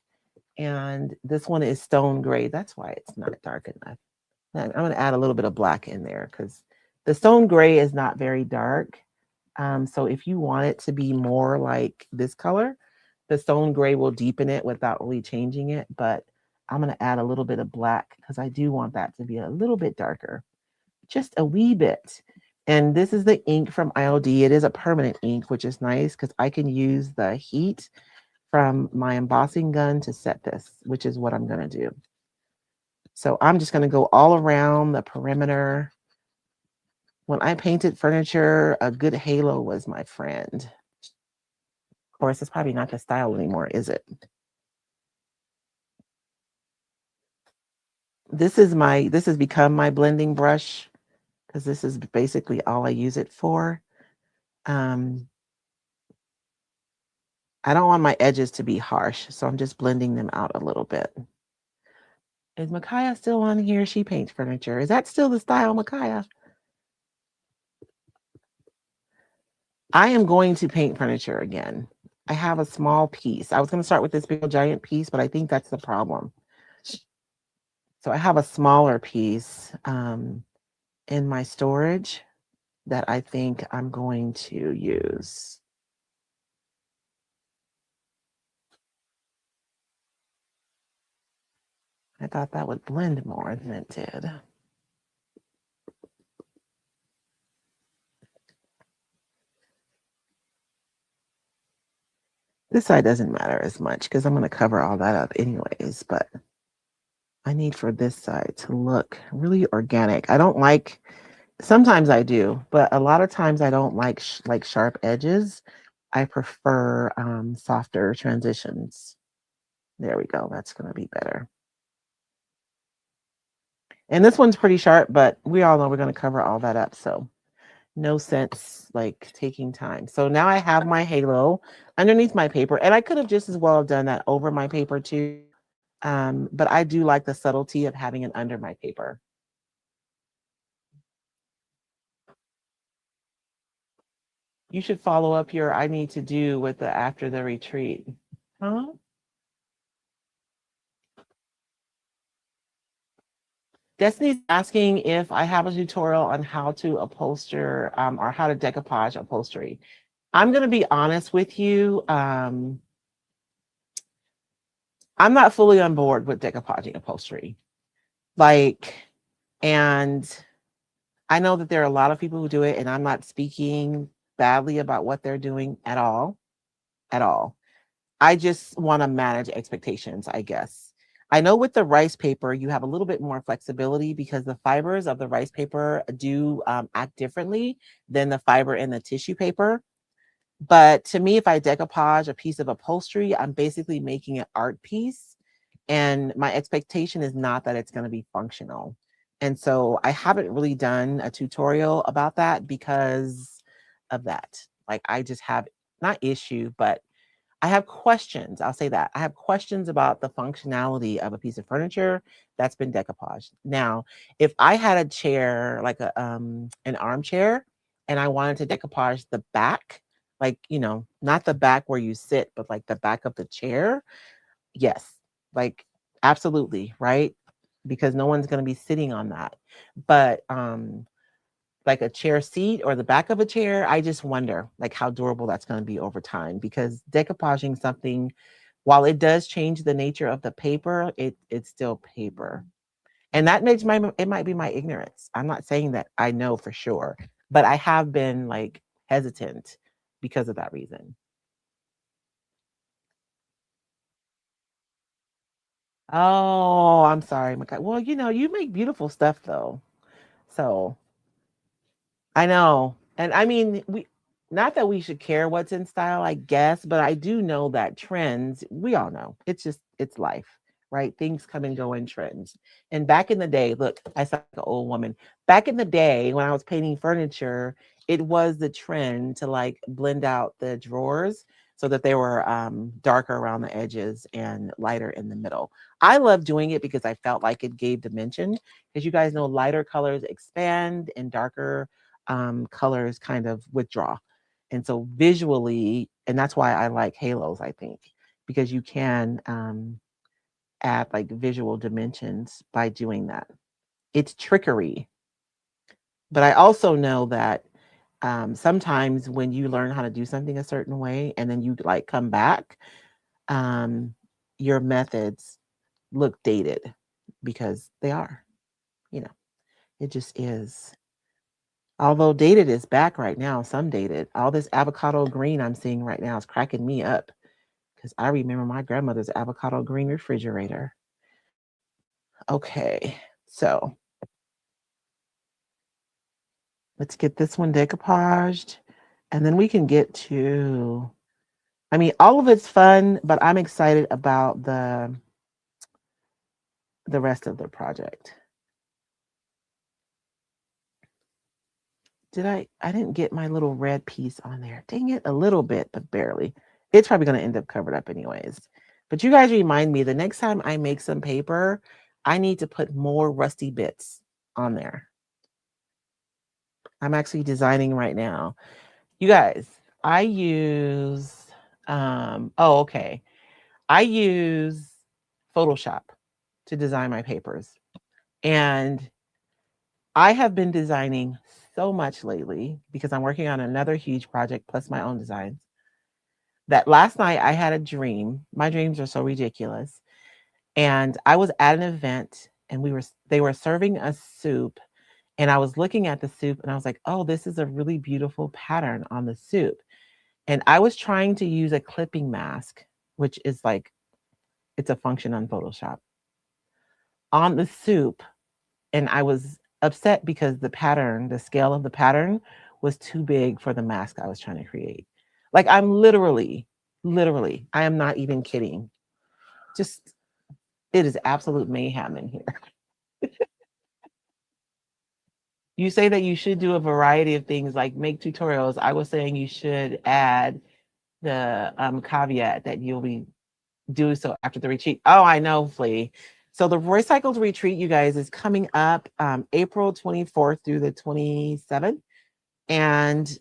and this one is stone gray. That's why it's not dark enough. I'm going to add a little bit of black in there because the stone gray is not very dark. So if you want it to be more like this color, the stone gray will deepen it without really changing it. But I'm going to add a little bit of black because I do want that to be a little bit darker, just a wee bit. And this is the ink from ILD. It is a permanent ink, which is nice because I can use the heat from my embossing gun to set this, which is what I'm going to do. So I'm just going to go all around the perimeter. When I painted furniture, a good halo was my friend. Of course, it's probably not the style anymore, is it? This has become my blending brush because this is basically all I use it for. I don't want my edges to be harsh, so I'm just blending them out a little bit. Is Micaiah still on here? She paints furniture. Is that still the style, Micaiah? I am going to paint furniture again. I have a small piece. I was going to start with this big giant piece, but I think that's the problem. So I have a smaller piece in my storage that I think I'm going to use. I thought that would blend more than it did. This side doesn't matter as much because I'm going to cover all that up anyways, but I need for this side to look really organic. I don't like, sometimes I do, but a lot of times I don't like like sharp edges. I prefer softer transitions. There we go. That's going to be better. And this one's pretty sharp, but we all know we're going to cover all that up. So no sense like taking time. So now I have my halo underneath my paper, and I could have just as well done that over my paper too. But I do like the subtlety of having it under my paper. You should follow up your I need to do with the after the retreat. Huh? Destiny's asking if I have a tutorial on how to upholster or how to decoupage upholstery. I'm going to be honest with you. I'm not fully on board with decoupaging upholstery. Like, and I know that there are a lot of people who do it, and I'm not speaking badly about what they're doing at all. At all. I just want to manage expectations, I guess. I know with the rice paper, you have a little bit more flexibility because the fibers of the rice paper do act differently than the fiber in the tissue paper. But to me, if I decoupage a piece of upholstery, I'm basically making an art piece. And my expectation is not that it's going to be functional. And so I haven't really done a tutorial about that because of that. Like I just have not issue, but I have questions. I'll say that. I have questions about the functionality of a piece of furniture that's been decoupaged. Now, if I had a chair, like a an armchair, and I wanted to decoupage the back, like, you know, not the back where you sit, but like the back of the chair, yes. Like absolutely, right? Because no one's going to be sitting on that. But like a chair seat or the back of a chair, I just wonder like how durable that's going to be over time, because decoupaging something, while it does change the nature of the paper, it's still paper. And that makes my, it might be my ignorance. I'm not saying that I know for sure, but I have been like hesitant because of that reason. Oh, I'm sorry, Makai. Well, you make beautiful stuff though. So I know. And I mean, not that we should care what's in style, I guess, but I do know that trends, we all know. It's life, right? Things come and go in trends. And back in the day, look, I sound like an old woman. Back in the day when I was painting furniture, it was the trend to like blend out the drawers so that they were darker around the edges and lighter in the middle. I love doing it because I felt like it gave dimension. Because you guys know lighter colors expand and darker colors kind of withdraw. And so visually, and that's why I like halos, I think, because you can add like visual dimensions by doing that. It's trickery. But I also know that sometimes when you learn how to do something a certain way and then you like come back, um, your methods look dated because they are, you know, it just is. Although dated is back right now, some dated. All this avocado green I'm seeing right now is cracking me up because I remember my grandmother's avocado green refrigerator. Okay, so let's get this one decoupaged and then we can get to, I mean, all of it's fun, but I'm excited about the rest of the project. I didn't get my little red piece on there. Dang it, a little bit, but barely. It's probably going to end up covered up anyways. But you guys remind me the next time I make some paper, I need to put more rusty bits on there. I'm actually designing right now. You guys, I use okay. I use Photoshop to design my papers. And I have been designing so much lately because I'm working on another huge project plus my own designs. That last night I had a dream. My dreams are so ridiculous. And I was at an event and they were serving a soup and I was looking at the soup and I was like, "Oh, this is a really beautiful pattern on the soup." And I was trying to use a clipping mask, which is like it's a function on Photoshop, on the soup, and I was upset because the pattern, the scale of the pattern was too big for the mask I was trying to create. Like I'm literally, I am not even kidding. Just it is absolute mayhem in here. You say that you should do a variety of things like make tutorials. I was saying you should add the caveat that you'll be doing so after the retreat. Oh, I know, Flea. So the Roycycled retreat, you guys, is coming up April 24th through the 27th. And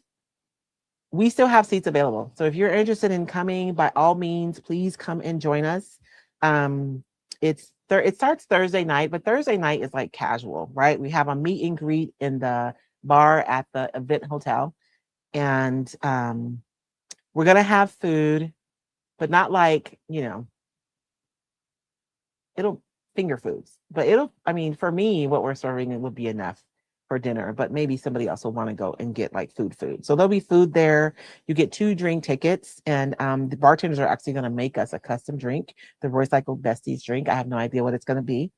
we still have seats available. So if you're interested in coming, by all means, please come and join us. Um, it starts Thursday night, but Thursday night is like casual, right? We have a meet and greet in the bar at the event hotel, and we're gonna have food, but not like it'll finger foods, but I mean, for me, what we're serving it would be enough for dinner, but maybe somebody else will want to go and get like food. So there'll be food there. You get 2 drink tickets, and the bartenders are actually going to make us a custom drink, the Roycycled Besties drink. I have no idea what it's going to be.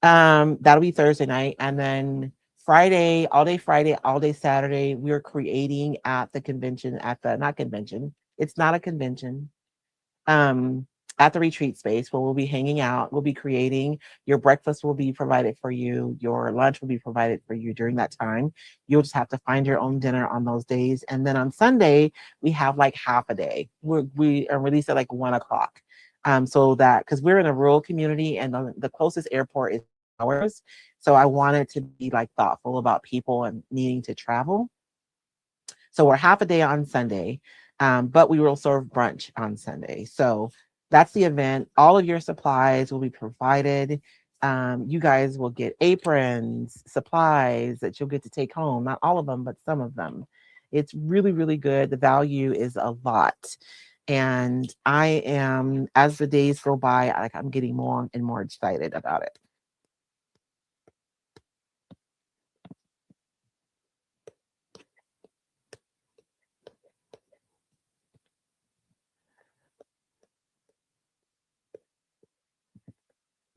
That'll be Thursday night, and then Friday, all day Saturday, we're creating at the convention, at the not convention. It's not a convention, um, at the retreat space where we'll be hanging out. We'll be creating. Your breakfast will be provided for you. Your lunch will be provided for you during that time. You'll just have to find your own dinner on those days. And then on Sunday, we have like half a day. We are released at like 1 o'clock. So that because we're in a rural community and the closest airport is ours. So I wanted to be like thoughtful about people and needing to travel. So we're half a day on Sunday, but we will serve brunch on Sunday. So that's the event. All of your supplies will be provided. You guys will get aprons, supplies that you'll get to take home. Not all of them, but some of them. It's really, really good. The value is a lot. And I am, as the days go by, like I'm getting more and more excited about it.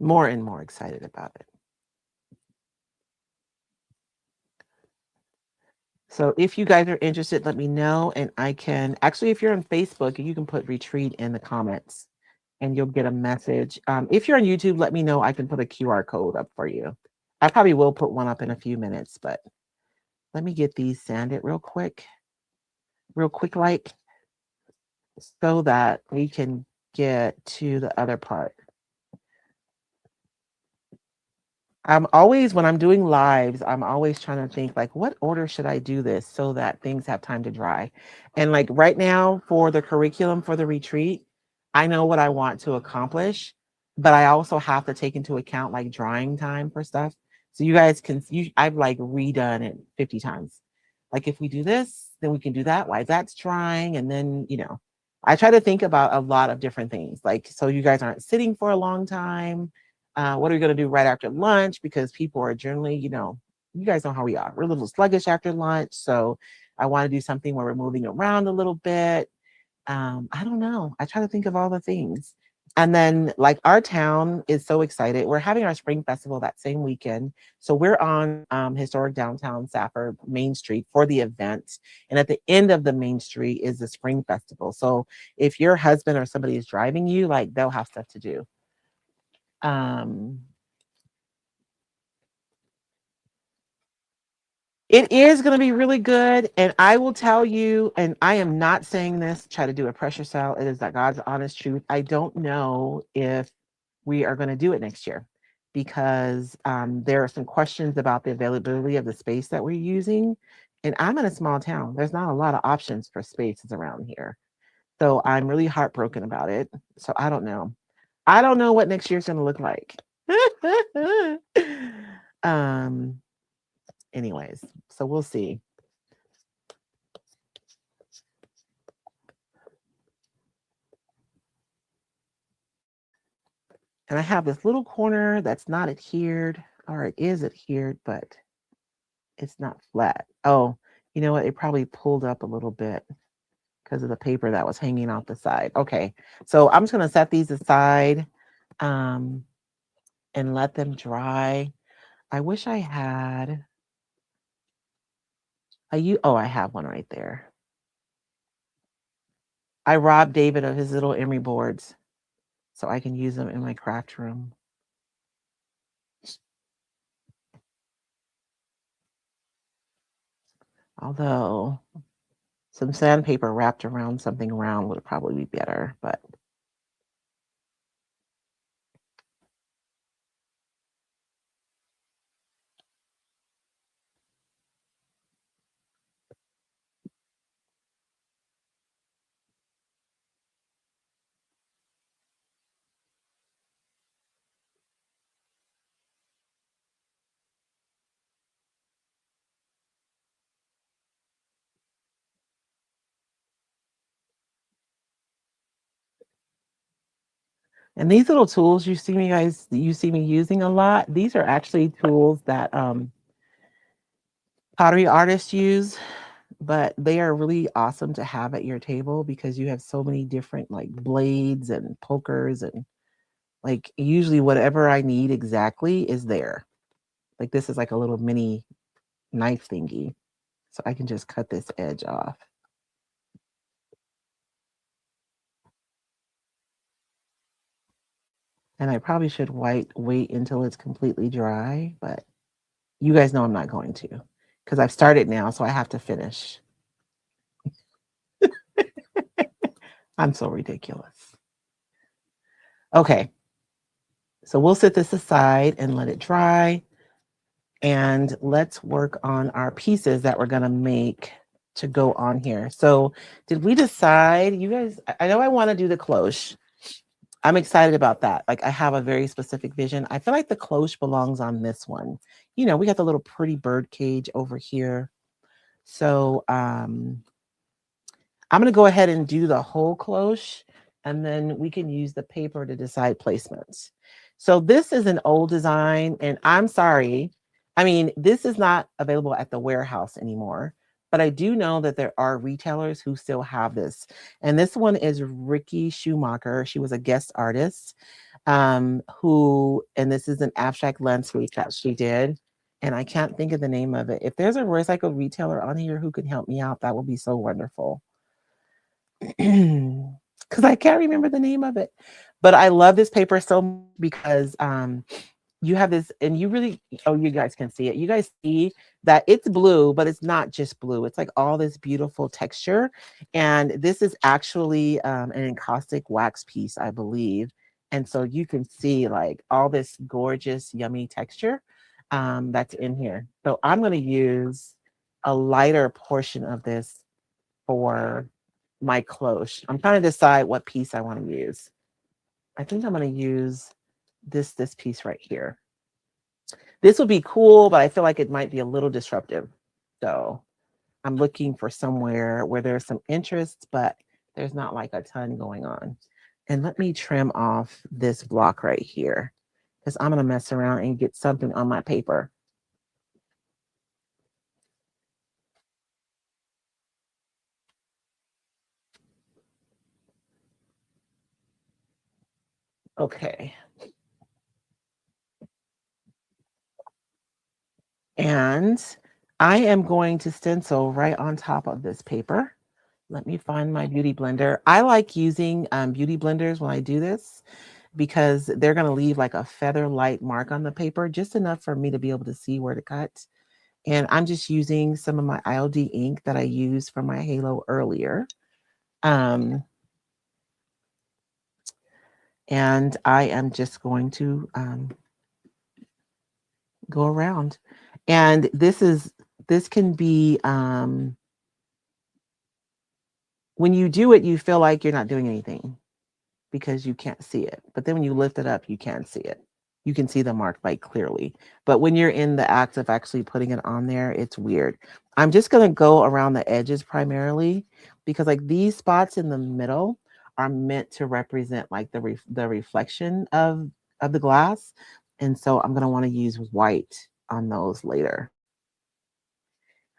More and more excited about it. So if you guys are interested, let me know. And I can actually, if you're on Facebook, you can put retreat in the comments and you'll get a message. If you're on YouTube, let me know. I can put a QR code up for you. I probably will put one up in a few minutes, but let me get these sanded real quick, like, so that we can get to the other part. I'm always, when I'm doing lives, I'm always trying to think like, what order should I do this so that things have time to dry? And like right now for the curriculum for the retreat, I know what I want to accomplish, but I also have to take into account like drying time for stuff. So you guys can, I've like redone it 50 times. Like if we do this, then we can do that. Why that's drying. And then, I try to think about a lot of different things. Like, so you guys aren't sitting for a long time. What are we going to do right after lunch? Because people are generally, you guys know how we are. We're a little sluggish after lunch. So I want to do something where we're moving around a little bit. I don't know. I try to think of all the things. And then, like, our town is so excited. We're having our spring festival that same weekend. So we're on historic downtown Safford Main Street for the event. And at the end of the main street is the spring festival. So if your husband or somebody is driving you, like, they'll have stuff to do. It is going to be really good. And I will tell you, and I am not saying this, try to do a pressure sell. It is that God's honest truth. I don't know if we are going to do it next year because there are some questions about the availability of the space that we're using. And I'm in a small town. There's not a lot of options for spaces around here. So I'm really heartbroken about it. So I don't know. I don't know what next year's going to look like. um, anyways, so we'll see. And I have this little corner that's not adhered, or it is adhered, but it's not flat. Oh, you know what? It probably pulled up a little bit because of the paper that was hanging off the side. Okay, so I'm just going to set these aside and let them dry. I wish I had I have one right there. I robbed David of his little emery boards so I can use them in my craft room. Although some sandpaper wrapped around something round would probably be better, but and these little tools you see me using a lot, these are actually tools that pottery artists use, but they are really awesome to have at your table because you have so many different like blades and pokers and like usually whatever I need exactly is there. Like this is like a little mini knife thingy. So I can just cut this edge off. And I probably should wait until it's completely dry, but you guys know I'm not going to because I've started now, so I have to finish. I'm so ridiculous. Okay, so we'll set this aside and let it dry. And let's work on our pieces that we're going to make to go on here. So did we decide, you guys, I know I want to do the cloche. I'm excited about that. Like I have a very specific vision. I feel like the cloche belongs on this one. You know, we got the little pretty bird cage over here. So I'm going to go ahead and do the whole cloche, and then we can use the paper to decide placements. So this is an old design, and I'm sorry. I mean, this is not available at the warehouse anymore, but I do know that there are retailers who still have this. And this one is Ricky Schumacher. She was a guest artist, and this is an abstract landscape that she did. And I can't think of the name of it. If there's a recycled retailer on here who can help me out, that would be so wonderful. Because I can't remember the name of it. But I love this paper so much because you have this, and you really, oh, you guys can see it. You guys see that it's blue, but it's not just blue. It's like all this beautiful texture. And this is actually an encaustic wax piece, I believe. And so you can see like all this gorgeous, yummy texture that's in here. So I'm going to use a lighter portion of this for my cloche. I'm trying to decide what piece I want to use. I think I'm going to use this piece right here. This would be cool, but I feel like it might be a little disruptive. So I'm looking for somewhere where there's some interest, but there's not like a ton going on. And let me trim off this block right here because I'm going to mess around and get something on my paper. Okay. And I am going to stencil right on top of this paper. Let me find my beauty blender. I like using beauty blenders when I do this because they're going to leave like a feather light mark on the paper, just enough for me to be able to see where to cut. And I'm just using some of my ILD ink that I used for my halo earlier. And I am just going to go around. And this can be, when you do it, you feel like you're not doing anything because you can't see it. But then when you lift it up, you can see it. You can see the mark like clearly. But when you're in the act of actually putting it on there, it's weird. I'm just going to go around the edges primarily because like these spots in the middle are meant to represent like the reflection of the glass. And so I'm going to want to use white on those later.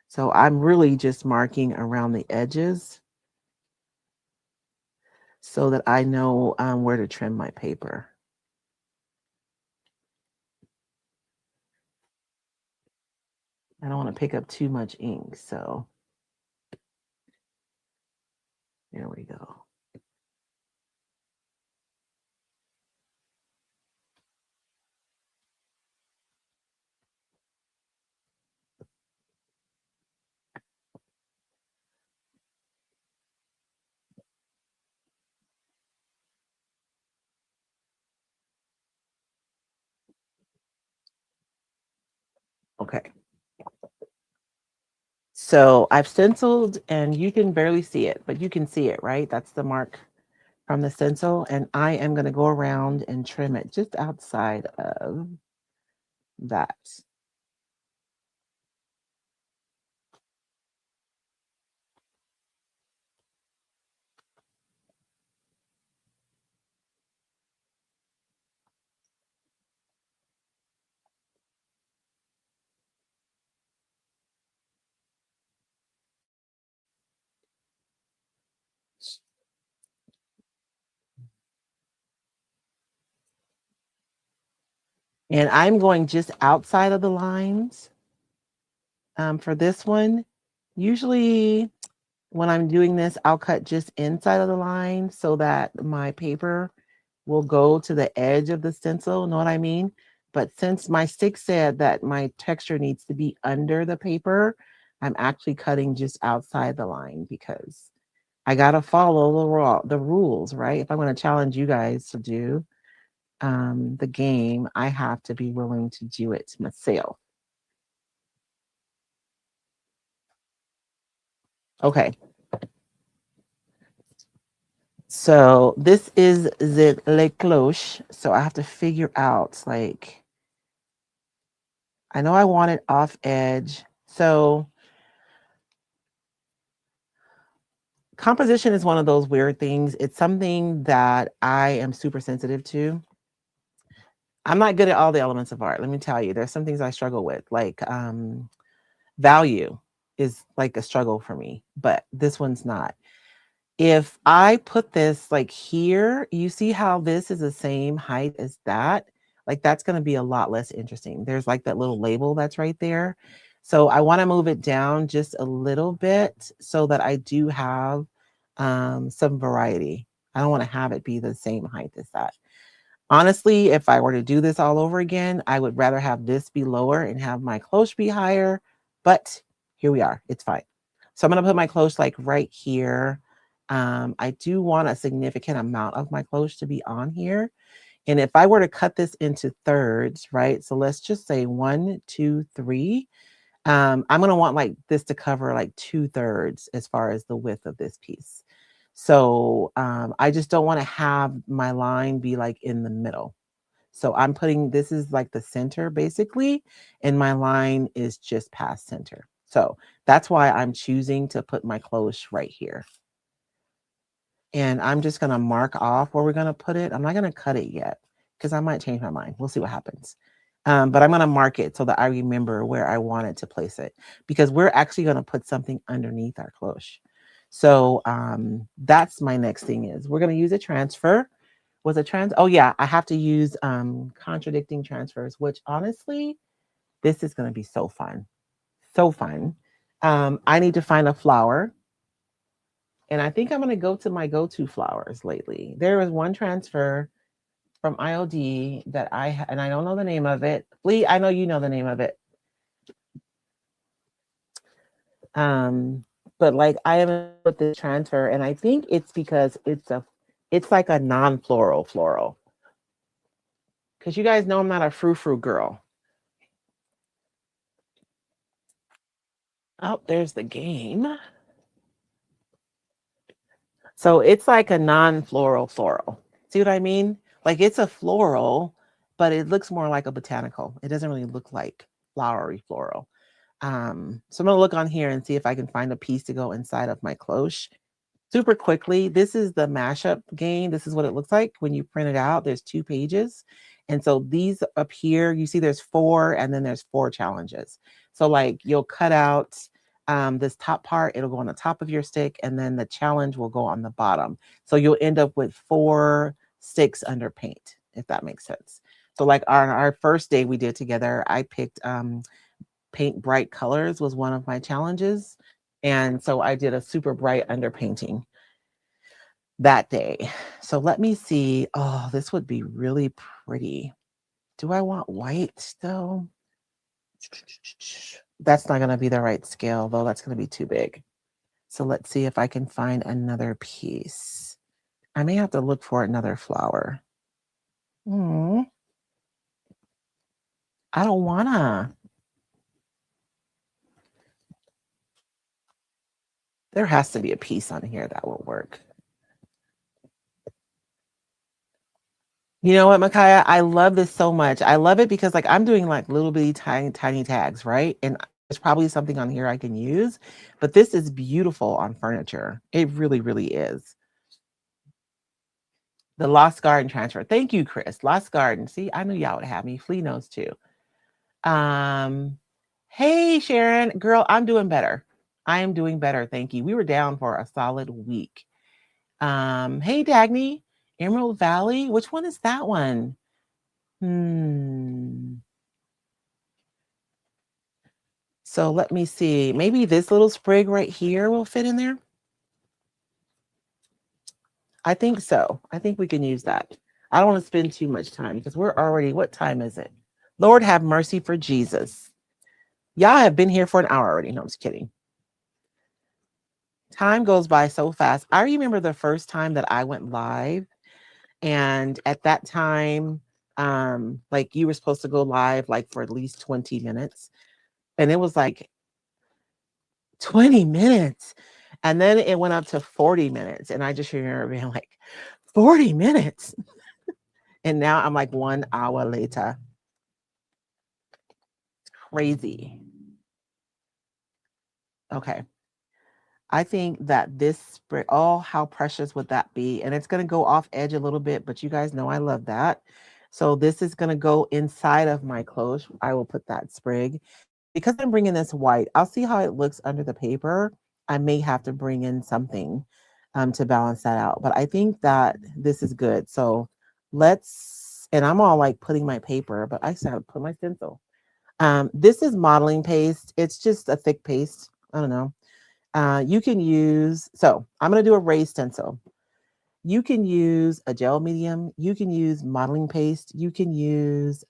So I'm really just marking around the edges so that I know where to trim my paper. I don't want to pick up too much ink, so there we go. Okay. So I've stenciled and you can barely see it, but you can see it, right? That's the mark from the stencil. And I am going to go around and trim it just outside of that. And I'm going just outside of the lines for this one. Usually when I'm doing this, I'll cut just inside of the line so that my paper will go to the edge of the stencil. Know what I mean? But since my stick said that my texture needs to be under the paper, I'm actually cutting just outside the line because I gotta follow the rules, right? If I'm gonna challenge you guys to do the game, I have to be willing to do it myself. Okay, So this is the Le Cloche. So I have to figure out like, I know I want it off edge. So composition is one of those weird things. It's something that I am super sensitive to. I'm not good at all the elements of art. Let me tell you, there's some things I struggle with. Like value is like a struggle for me, but this one's not. If I put this like here, you see how this is the same height as that? Like that's going to be a lot less interesting. There's like that little label that's right there. So I want to move it down just a little bit so that I do have some variety. I don't want to have it be the same height as that. Honestly, if I were to do this all over again, I would rather have this be lower and have my cloche be higher. But here we are. It's fine. So I'm going to put my cloche like right here. I do want a significant amount of my cloche to be on here. And if I were to cut this into thirds, right? So let's just say 1, 2, 3. I'm going to want like this to cover like 2/3 as far as the width of this piece. So I just don't want to have my line be like in the middle. So I'm putting, this is like the center basically, and my line is just past center. So that's why I'm choosing to put my cloche right here. And I'm just going to mark off where we're going to put it. I'm not going to cut it yet because I might change my mind. We'll see what happens. But I'm going to mark it so that I remember where I wanted to place it, because we're actually going to put something underneath our cloche. So that's my next thing is we're going to use a transfer. Was a trans? Oh yeah, I have to use contradicting transfers, which honestly, this is going to be so fun. So fun. I need to find a flower. And I think I'm going to go to my go-to flowers lately. There was one transfer from IOD that and I don't know the name of it. Lee, I know you know the name of it. But like I am with this transfer, and I think it's because it's like a non-floral floral. Because you guys know I'm not a frou-frou girl. Oh, there's the game. So it's like a non-floral floral. See what I mean? Like it's a floral, but it looks more like a botanical. It doesn't really look like flowery floral. So I'm gonna look on here and see if I can find a piece to go inside of my cloche. Super quickly, this is the mashup game. This is what it looks like when you print it out. There's 2 pages. And so these up here, you see there's 4 and then there's 4 challenges. So like you'll cut out this top part, it'll go on the top of your stick, and then the challenge will go on the bottom. So you'll end up with 4 sticks under paint, if that makes sense. So like our first day we did together, I picked paint bright colors was one of my challenges. And so I did a super bright underpainting that day. So let me see. Oh, this would be really pretty. Do I want white though? That's not going to be the right scale though. That's going to be too big. So let's see if I can find another piece. I may have to look for another flower. I don't wanna. There has to be a piece on here that will work. You know what, Micaiah? I love this so much. I love it because like I'm doing like little bitty tiny tags, right? And there's probably something on here I can use, but this is beautiful on furniture. It really, really is. The Lost Garden transfer. Thank you, Chris. Lost Garden. See, I knew y'all would have me. Flea knows too. Hey Sharon, girl, I'm doing better. I am doing better. Thank you. We were down for a solid week. Hey Dagny, Emerald Valley. Which one is that one? So let me see. Maybe this little sprig right here will fit in there. I think so. I think we can use that. I don't want to spend too much time because we're already, what time is it? Lord have mercy for Jesus. Y'all have been here for an hour already. No, I'm just kidding. Time goes by so fast. I remember the first time that I went live, and at that time, like you were supposed to go live like for at least 20 minutes. And it was like 20 minutes. And then it went up to 40 minutes. And I just remember being like, 40 minutes. And now I'm like 1 hour later. Crazy. Okay. I think that this spray, oh, how precious would that be? And it's going to go off edge a little bit, but you guys know I love that. So this is going to go inside of my clothes. I will put that sprig. Because I'm bringing this white, I'll see how it looks under the paper. I may have to bring in something to balance that out. But I think that this is good. So let's, and I'm all like putting my paper, but I still have to put my stencil. This is modeling paste. It's just a thick paste. I don't know. You can use, so I'm going to do a raised stencil. You can use a gel medium. You can use modeling paste. You can use,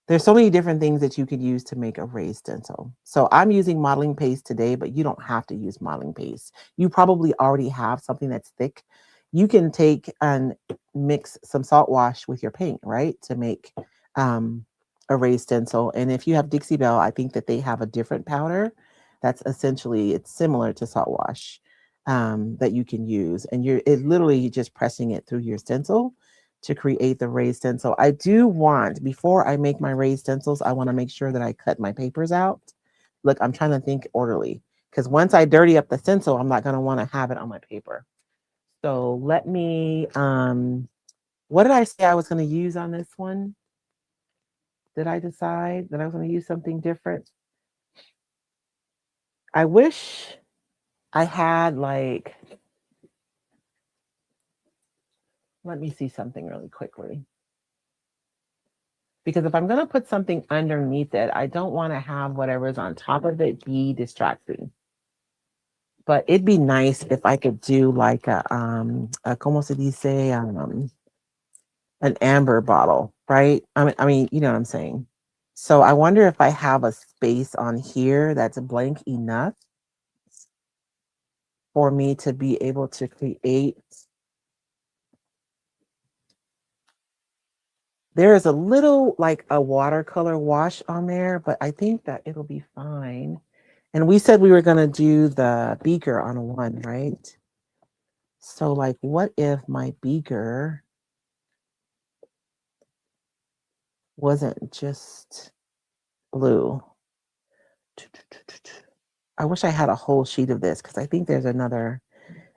there's so many different things that you could use to make a raised stencil. So I'm using modeling paste today, but you don't have to use modeling paste. You probably already have something that's thick. You can take and mix some salt wash with your paint, right? To make a raised stencil. And if you have Dixie Belle, I think that they have a different powder that's essentially, it's similar to salt wash that you can use. And it literally just pressing it through your stencil to create the raised stencil. I do want, before I make my raised stencils, I want to make sure that I cut my papers out. Look, I'm trying to think orderly because once I dirty up the stencil, I'm not going to want to have it on my paper. So let me, what did I say I was going to use on this one? Did I decide that I was going to use something different? I wish I had like, let me see something really quickly. Because if I'm going to put something underneath it, I don't want to have whatever's on top of it be distracting. But it'd be nice if I could do like como se dice, an amber bottle, right? I mean, you know what I'm saying? So I wonder if I have a space on here that's blank enough for me to be able to create. There is a little like a watercolor wash on there, but I think that it'll be fine. And we said we were going to do the beaker on one, right? So like, what if my beaker wasn't just blue? I wish I had a whole sheet of this because I think there's another.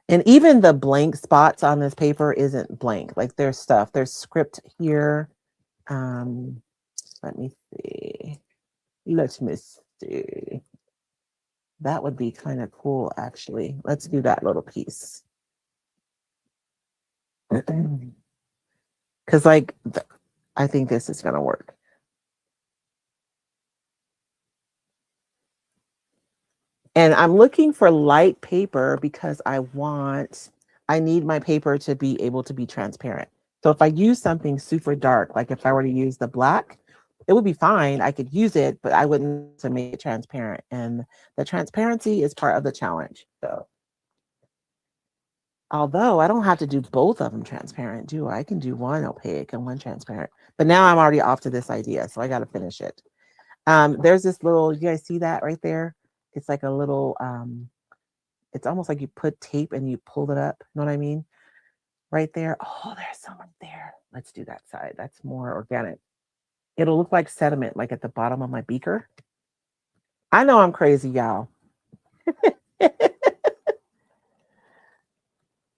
And even the blank spots on this paper isn't blank. Like there's stuff, there's script here. Let me see. Let me see. That would be kind of cool, actually. Let's do that little piece. Because, like, I think this is going to work. And I'm looking for light paper because I need my paper to be able to be transparent. So if I use something super dark, like if I were to use the black, it would be fine. I could use it, but I wouldn't to make it transparent. And the transparency is part of the challenge. So although I don't have to do both of them transparent, do I? I can do one opaque and one transparent. But now I'm already off to this idea, so I got to finish it. There's this little, you guys see that right there? It's like a little, it's almost like you put tape and you pull it up. You know what I mean? Right there. Oh, there's someone there. Let's do that side. That's more organic. It'll look like sediment, like at the bottom of my beaker. I know I'm crazy, y'all.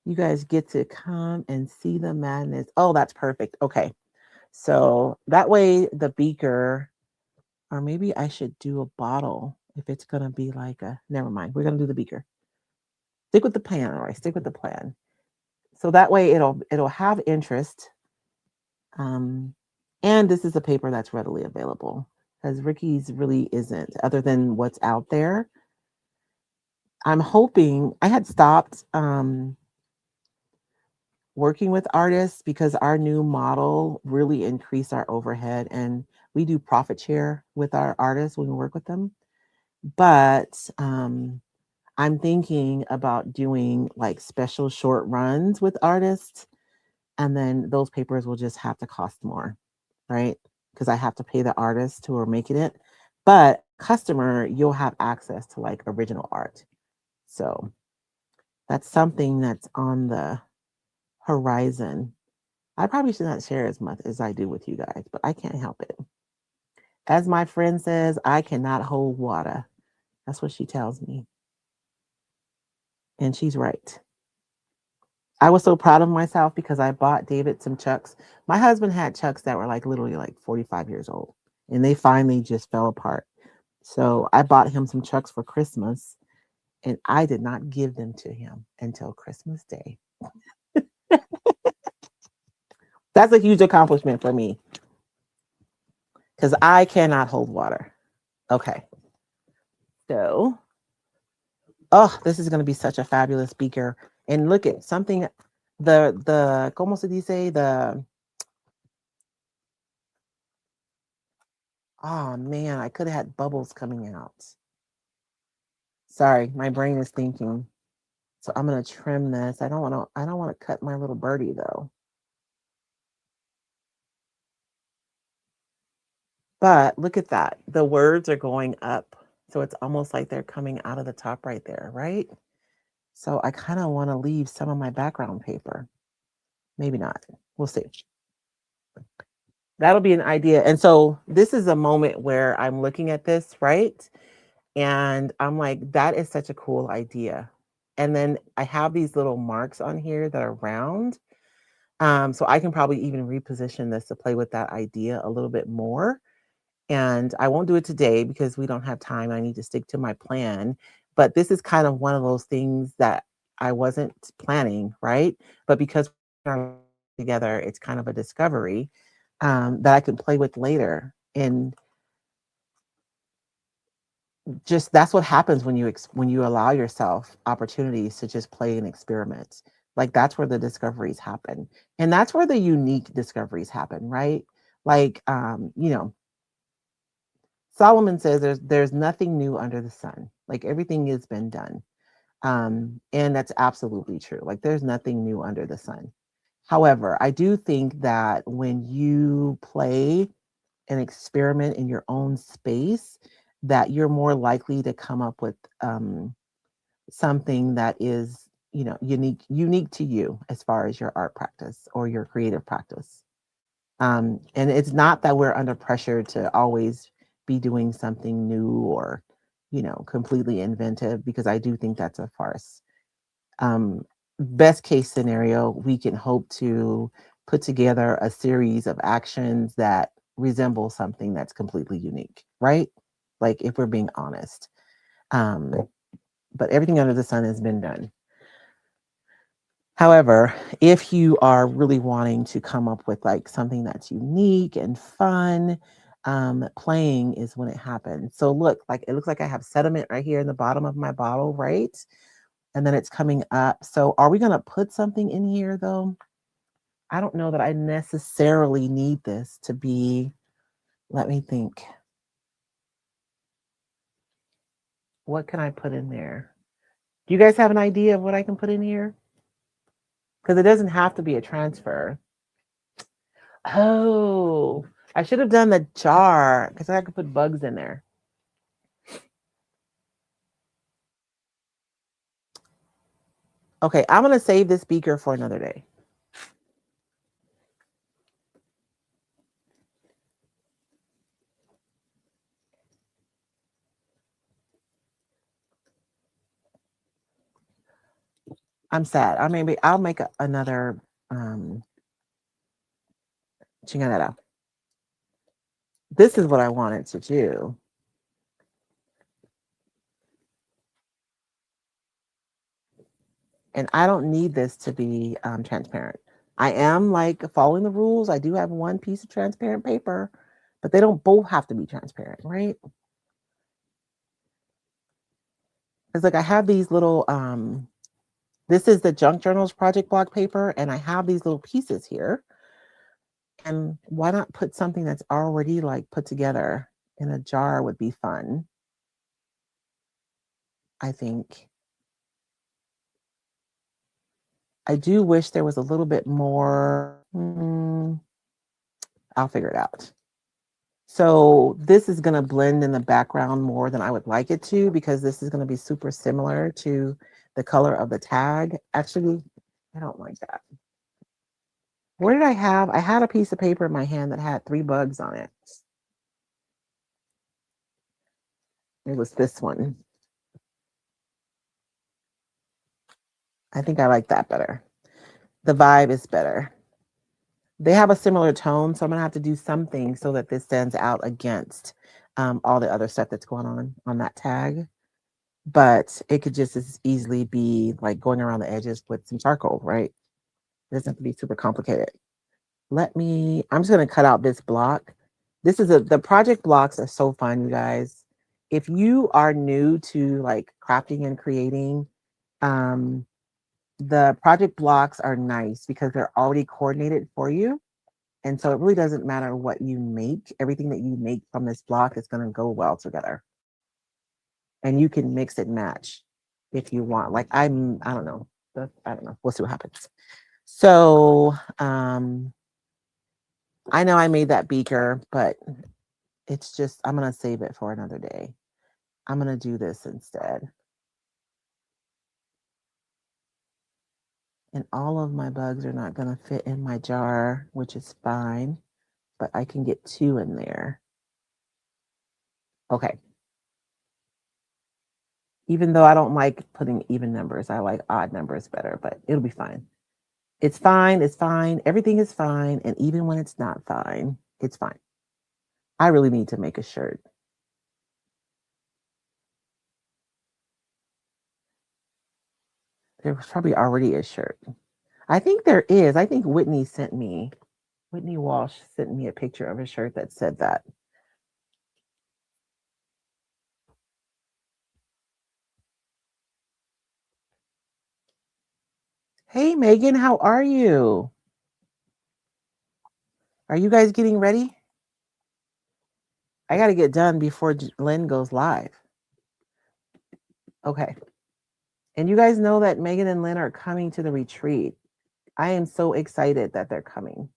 You guys get to come and see the madness. Oh, that's perfect. Okay. So that way the beaker, or maybe I should do a bottle if it's going to be like never mind. We're going to do the beaker. Stick with the plan. All right. Stick with the plan. So that way it'll have interest. And this is a paper that's readily available because Ricky's really isn't, other than what's out there. I'm hoping I had stopped working with artists because our new model really increased our overhead, and we do profit share with our artists when we work with them. But I'm thinking about doing like special short runs with artists, and then those papers will just have to cost more, right? Because I have to pay the artists who are making it. But customer, you'll have access to like original art. So that's something that's on the horizon. I probably should not share as much as I do with you guys, but I can't help it. As my friend says, I cannot hold water. That's what she tells me. And she's right. I was so proud of myself because I bought David some Chucks. My husband had Chucks that were like literally like 45 years old and they finally just fell apart. So I bought him some Chucks for Christmas and I did not give them to him until Christmas Day. That's a huge accomplishment for me because I cannot hold water. Okay. So, oh, this is going to be such a fabulous speaker. And look at something, ¿cómo se dice? Oh man, I could have had bubbles coming out. Sorry, my brain is thinking. So I'm going to trim this. I don't want to cut my little birdie though. But look at that. The words are going up. So it's almost like they're coming out of the top right there, right? So I kind of want to leave some of my background paper. Maybe not. We'll see. That'll be an idea. And so this is a moment where I'm looking at this, right? And I'm like, that is such a cool idea. And then I have these little marks on here that are round. So I can probably even reposition this to play with that idea a little bit more. And I won't do it today because we don't have time. I need to stick to my plan. But this is kind of one of those things that I wasn't planning, right? But because we're together, it's kind of a discovery that I can play with later. And just that's what happens when when you allow yourself opportunities to just play and experiment. Like that's where the discoveries happen, and that's where the unique discoveries happen, right? Like, Solomon says there's nothing new under the sun. Like everything has been done. And that's absolutely true. Like there's nothing new under the sun. However, I do think that when you play and experiment in your own space, that you're more likely to come up with something that is, unique to you as far as your art practice or your creative practice. And it's not that we're under pressure to always be doing something new or, completely inventive, because I do think that's a farce. Best case scenario, we can hope to put together a series of actions that resemble something that's completely unique, right? Like if we're being honest. Um, but everything under the sun has been done. However, if you are really wanting to come up with like something that's unique and fun, playing is when it happens. So look, like it looks like I have sediment right here in the bottom of my bottle, right? And then it's coming up. So are we going to put something in here though? I don't know that I necessarily need this to be, let me think. What can I put in there? Do you guys have an idea of what I can put in here? Because it doesn't have to be a transfer. Oh, I should have done the jar because I could put bugs in there. Okay, I'm going to save this beaker for another day. I'm sad. I'll make another chingadera. This is what I wanted to do. And I don't need this to be transparent. I am like following the rules. I do have one piece of transparent paper, but they don't both have to be transparent, right? It's like I have these little this is the Junk Journals project block paper, and I have these little pieces here. And why not put something that's already like put together in a jar would be fun, I think. I do wish there was a little bit more. I'll figure it out. So this is going to blend in the background more than I would like it to, because this is going to be super similar to the color of the tag. Actually, I don't like that. Where did I have? I had a piece of paper in my hand that had 3 bugs on it. It was this one. I think I like that better. The vibe is better. They have a similar tone, so I'm gonna have to do something so that this stands out against all the other stuff that's going on that tag. But it could just as easily be like going around the edges with some charcoal, right? It doesn't have to be super complicated. I'm just gonna cut out this block. The project blocks are so fun, you guys. If you are new to like crafting and creating, um, the project blocks are nice because they're already coordinated for you. And so it really doesn't matter what you make. Everything that you make from this block is going to go well together. And you can mix and match if you want. Like I don't know. I don't know. We'll see what happens. So I know I made that beaker, but it's just, I'm going to save it for another day. I'm going to do this instead. And all of my bugs are not going to fit in my jar, which is fine, but I can get 2 in there. Okay. Even though I don't like putting even numbers, I like odd numbers better, but it'll be fine. It's fine. It's fine. Everything is fine. And even when it's not fine, it's fine. I really need to make a shirt. There was probably already a shirt. I think there is. I think Whitney Walsh sent me a picture of a shirt that said that. Hey, Megan, how are you? Are you guys getting ready? I got to get done before Lynn goes live. Okay. And you guys know that Megan and Lynn are coming to the retreat. I am so excited that they're coming.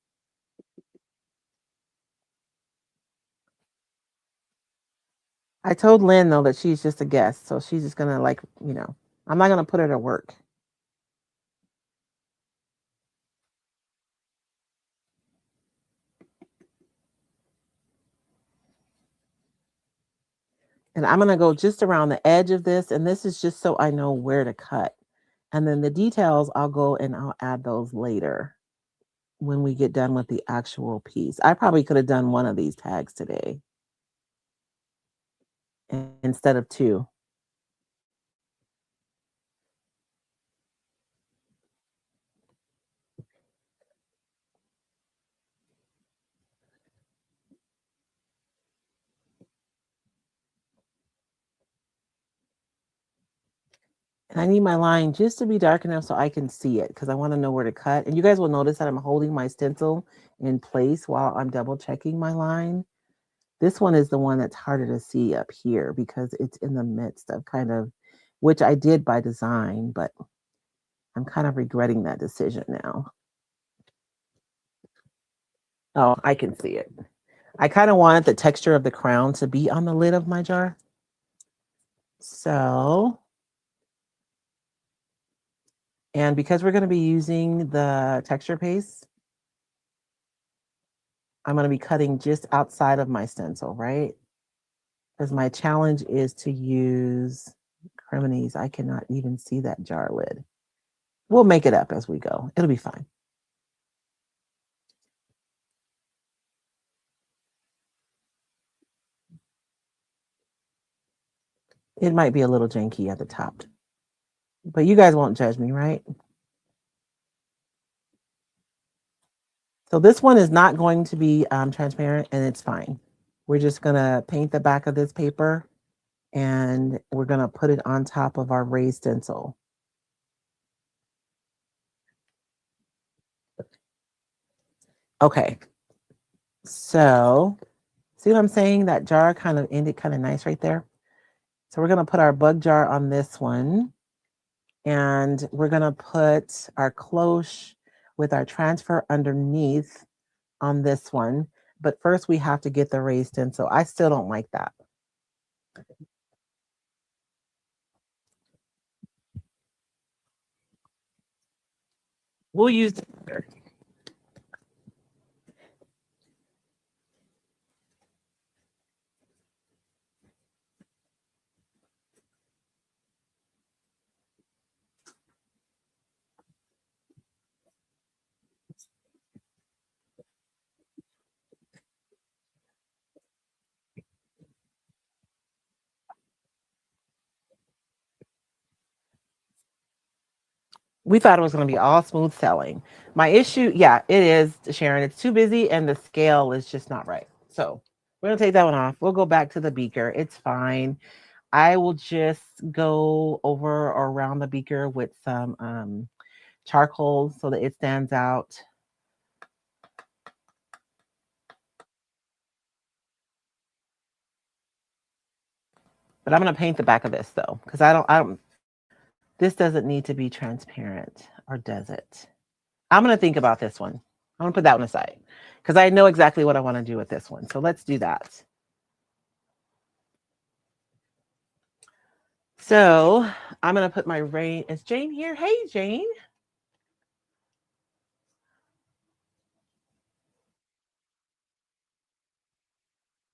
I told Lynn though that she's just a guest, so she's just gonna I'm not gonna put her to work. And I'm gonna go just around the edge of this, and this is just so I know where to cut. And then the details, I'll go and I'll add those later when we get done with the actual piece. I probably could have done one of these tags today instead of 2. And I need my line just to be dark enough so I can see it, because I want to know where to cut. And you guys will notice that I'm holding my stencil in place while I'm double checking my line. This one is the one that's harder to see up here because it's in the midst of which I did by design, but I'm kind of regretting that decision now. Oh, I can see it. I kind of wanted the texture of the crown to be on the lid of my jar. So, and because we're going to be using the texture paste, I'm going to be cutting just outside of my stencil, right? Because my challenge is to use criminies. I cannot even see that jar lid. We'll make it up as we go. It'll be fine. It might be a little janky at the top, but you guys won't judge me, right? So this one is not going to be transparent, and it's fine. We're just going to paint the back of this paper, and we're going to put it on top of our raised stencil. Okay. So see what I'm saying? That jar kind of ended kind of nice right there. So we're going to put our bug jar on this one, and we're going to put our cloche with our transfer underneath on this one. But first we have to get the raised stencil. I still don't like that. We'll use the beaker. We thought it was going to be all smooth selling. My issue, yeah, it is, Sharon. It's too busy and the scale is just not right. So we're going to take that one off. We'll go back to the beaker. It's fine. I will just go over or around the beaker with some charcoal so that it stands out. But I'm going to paint the back of this though, because this doesn't need to be transparent, or does it? I'm going to think about this one. I'm going to put that one aside because I know exactly what I want to do with this one. So let's do that. So I'm going to put my rain. Is Jane here? Hey, Jane.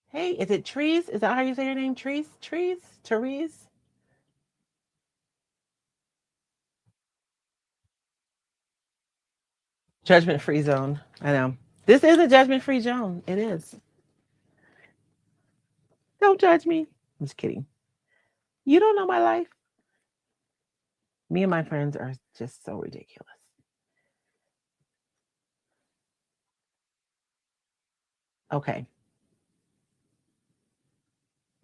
Hey, is it Trees? Is that how you say your name? Trees? Trees? Therese? Judgment free zone. I know. This is a judgment free zone. It is. Don't judge me. I'm just kidding. You don't know my life. Me and my friends are just so ridiculous. Okay.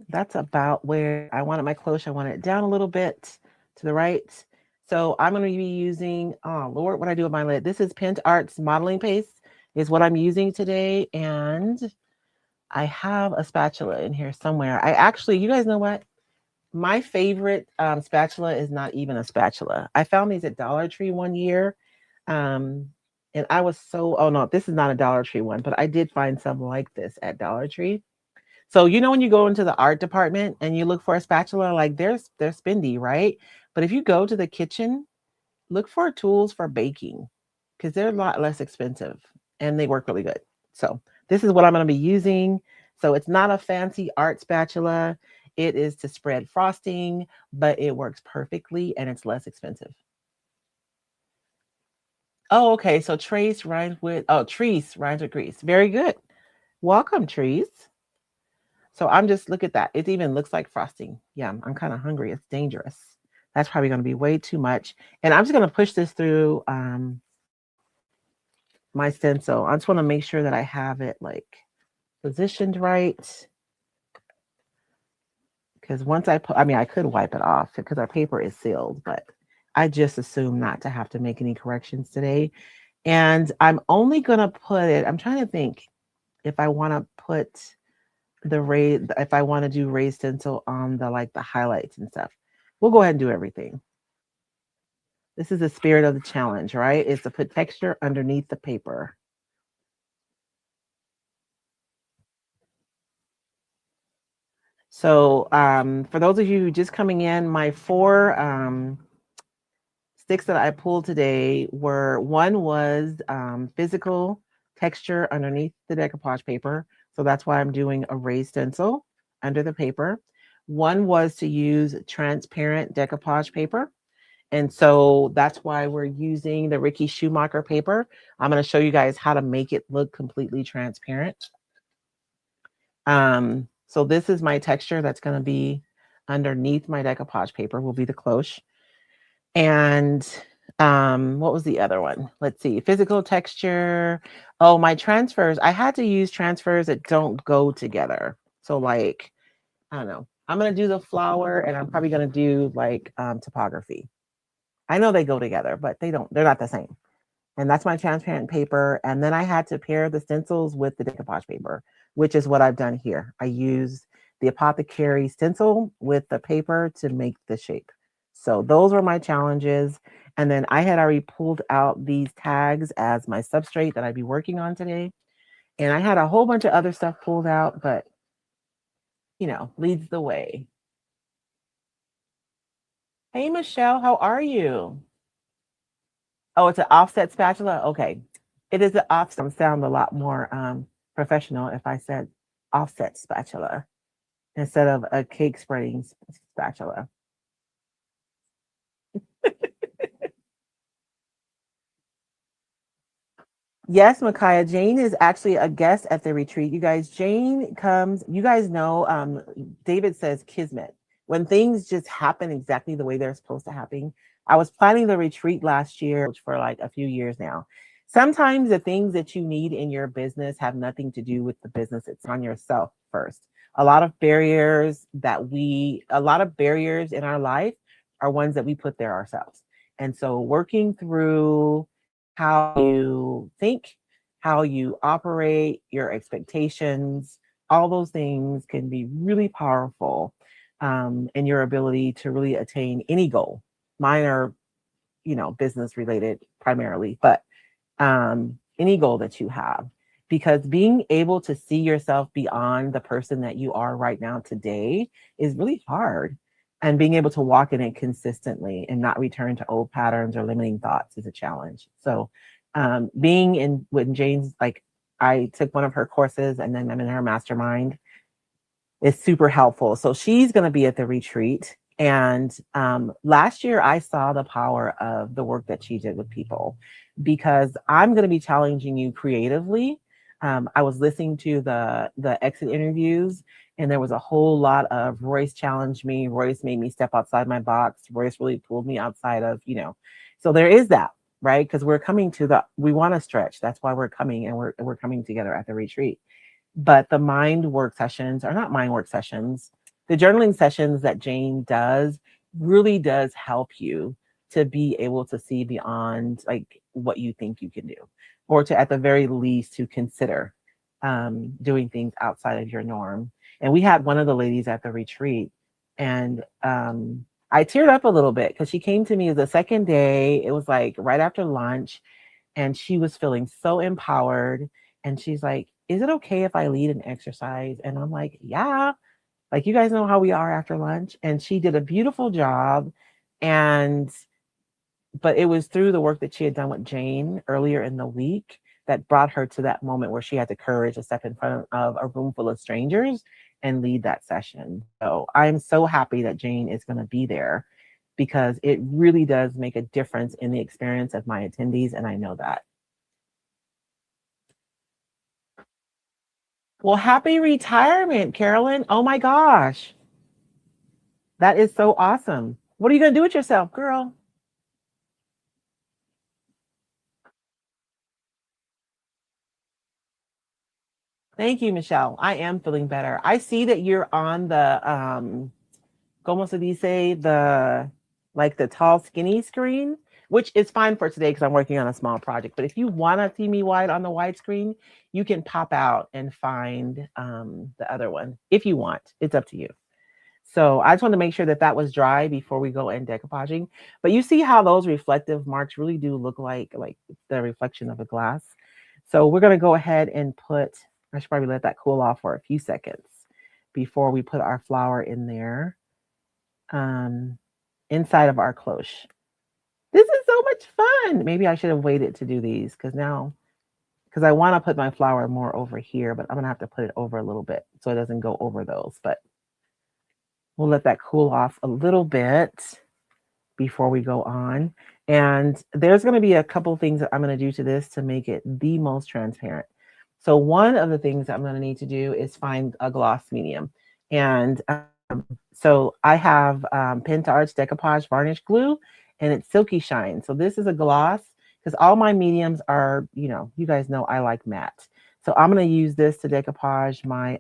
That's about where I wanted my cloche. I want it down a little bit to the right. So I'm going to be using, oh Lord, what I do with my lid. This is Pent Arts modeling paste is what I'm using today. And I have a spatula in here somewhere. I actually, you guys know what? My favorite spatula is not even a spatula. I found these at Dollar Tree one year. Um, and I was so, oh no, this is not a Dollar Tree one, but I did find some like this at Dollar Tree. So you know when you go into the art department and you look for a spatula, like they're spendy, right? But if you go to the kitchen, look for tools for baking because they're a lot less expensive and they work really good. So this is what I'm going to be using. So it's not a fancy art spatula. It is to spread frosting, but it works perfectly and it's less expensive. Oh, okay. So trace rhymes with trees rhymes with grease. Very good. Welcome, trees. So I'm just look at that. It even looks like frosting. Yeah, I'm kind of hungry. It's dangerous. That's probably going to be way too much. And I'm just going to push this through my stencil. I just want to make sure that I have it like positioned right. Because once I put, I mean, I could wipe it off because our paper is sealed, but I just assume not to have to make any corrections today. And I'm only going to put it, I'm trying to think if I want to put the raise, if I want to do raised stencil on the like the highlights and stuff. We'll go ahead and do everything. This is the spirit of the challenge, right? Is to put texture underneath the paper. So for those of you just coming in, my four sticks that I pulled today were one was physical texture underneath the decoupage paper. So that's why I'm doing a raised stencil under the paper. One was to use transparent decoupage paper. And so that's why we're using the Ricky Schumacher paper. I'm going to show you guys how to make it look completely transparent. So this is my texture that's going to be underneath my decoupage paper will be the cloche. And what was the other one? Let's see, physical texture. Oh, my transfers. I had to use transfers that don't go together. So like, I don't know. I'm going to do the flower and I'm probably going to do like topography. I know they go together, but they're not the same. And that's my transparent paper. And then I had to pair the stencils with the decoupage paper, which is what I've done here. I used the apothecary stencil with the paper to make the shape. So those were my challenges. And then I had already pulled out these tags as my substrate that I'd be working on today. And I had a whole bunch of other stuff pulled out, but leads the way. Hey, Michelle, how are you? Oh, it's an offset spatula? Okay. It is an offset. Sound a lot more professional if I said offset spatula instead of a cake spreading spatula. Yes, Micaiah. Jane is actually a guest at the retreat. You guys, Jane comes, you guys know, David says kismet. When things just happen exactly the way they're supposed to happen. I was planning the retreat last year for like a few years now. Sometimes the things that you need in your business have nothing to do with the business, it's on yourself first. A lot of barriers in our life are ones that we put there ourselves. And so working through how you think, how you operate, your expectations, all those things can be really powerful in your ability to really attain any goal. Mine are, business related primarily, but any goal that you have. Because being able to see yourself beyond the person that you are right now today is really hard. And being able to walk in it consistently and not return to old patterns or limiting thoughts is a challenge. So, being in when Jane's like, I took one of her courses and then I'm in her mastermind is super helpful. So she's going to be at the retreat. And last year, I saw the power of the work that she did with people because I'm going to be challenging you creatively. I was listening to the exit interviews, and there was a whole lot of Royce challenged me. Royce made me step outside my box. Royce really pulled me outside of. So there is that, right? Because we want to stretch. That's why we're coming, and we're coming together at the retreat. But the mind work sessions are not mind work sessions. The journaling sessions that Jane does really does help you to be able to see beyond like what you think you can do, or to at the very least to consider doing things outside of your norm. And we had one of the ladies at the retreat, and I teared up a little bit because she came to me the second day. It was like right after lunch, and she was feeling so empowered. And she's like, "Is it okay if I lead an exercise?" And I'm like, "Yeah." Like, you guys know how we are after lunch. And she did a beautiful job. And but it was through the work that she had done with Jane earlier in the week that brought her to that moment where she had the courage to step in front of a room full of strangers and lead that session. So I'm so happy that Jane is going to be there because it really does make a difference in the experience of my attendees. And I know that. Well, happy retirement, Carolyn. Oh my gosh. That is so awesome. What are you going to do with yourself, girl? Thank you, Michelle. I am feeling better. I see that you're on the como se dice, the tall skinny screen, which is fine for today because I'm working on a small project. But if you want to see me wide on the wide screen, you can pop out and find the other one if you want. It's up to you. So I just want to make sure that that was dry before we go in decoupaging. But you see how those reflective marks really do look like the reflection of a glass. So we're going to go ahead and I should probably let that cool off for a few seconds before we put our flower in there um, inside of our cloche. This is so much fun. Maybe I should have waited to do these because I want to put my flower more over here, but I'm going to have to put it over a little bit so it doesn't go over those. But we'll let that cool off a little bit before we go on. And there's going to be a couple things that I'm going to do to this to make it the most transparent. So one of the things I'm going to need to do is find a gloss medium. And so I have Pintar's Decoupage Varnish Glue, and it's Silky Shine. So this is a gloss because all my mediums are, you guys know I like matte. So I'm going to use this to decoupage my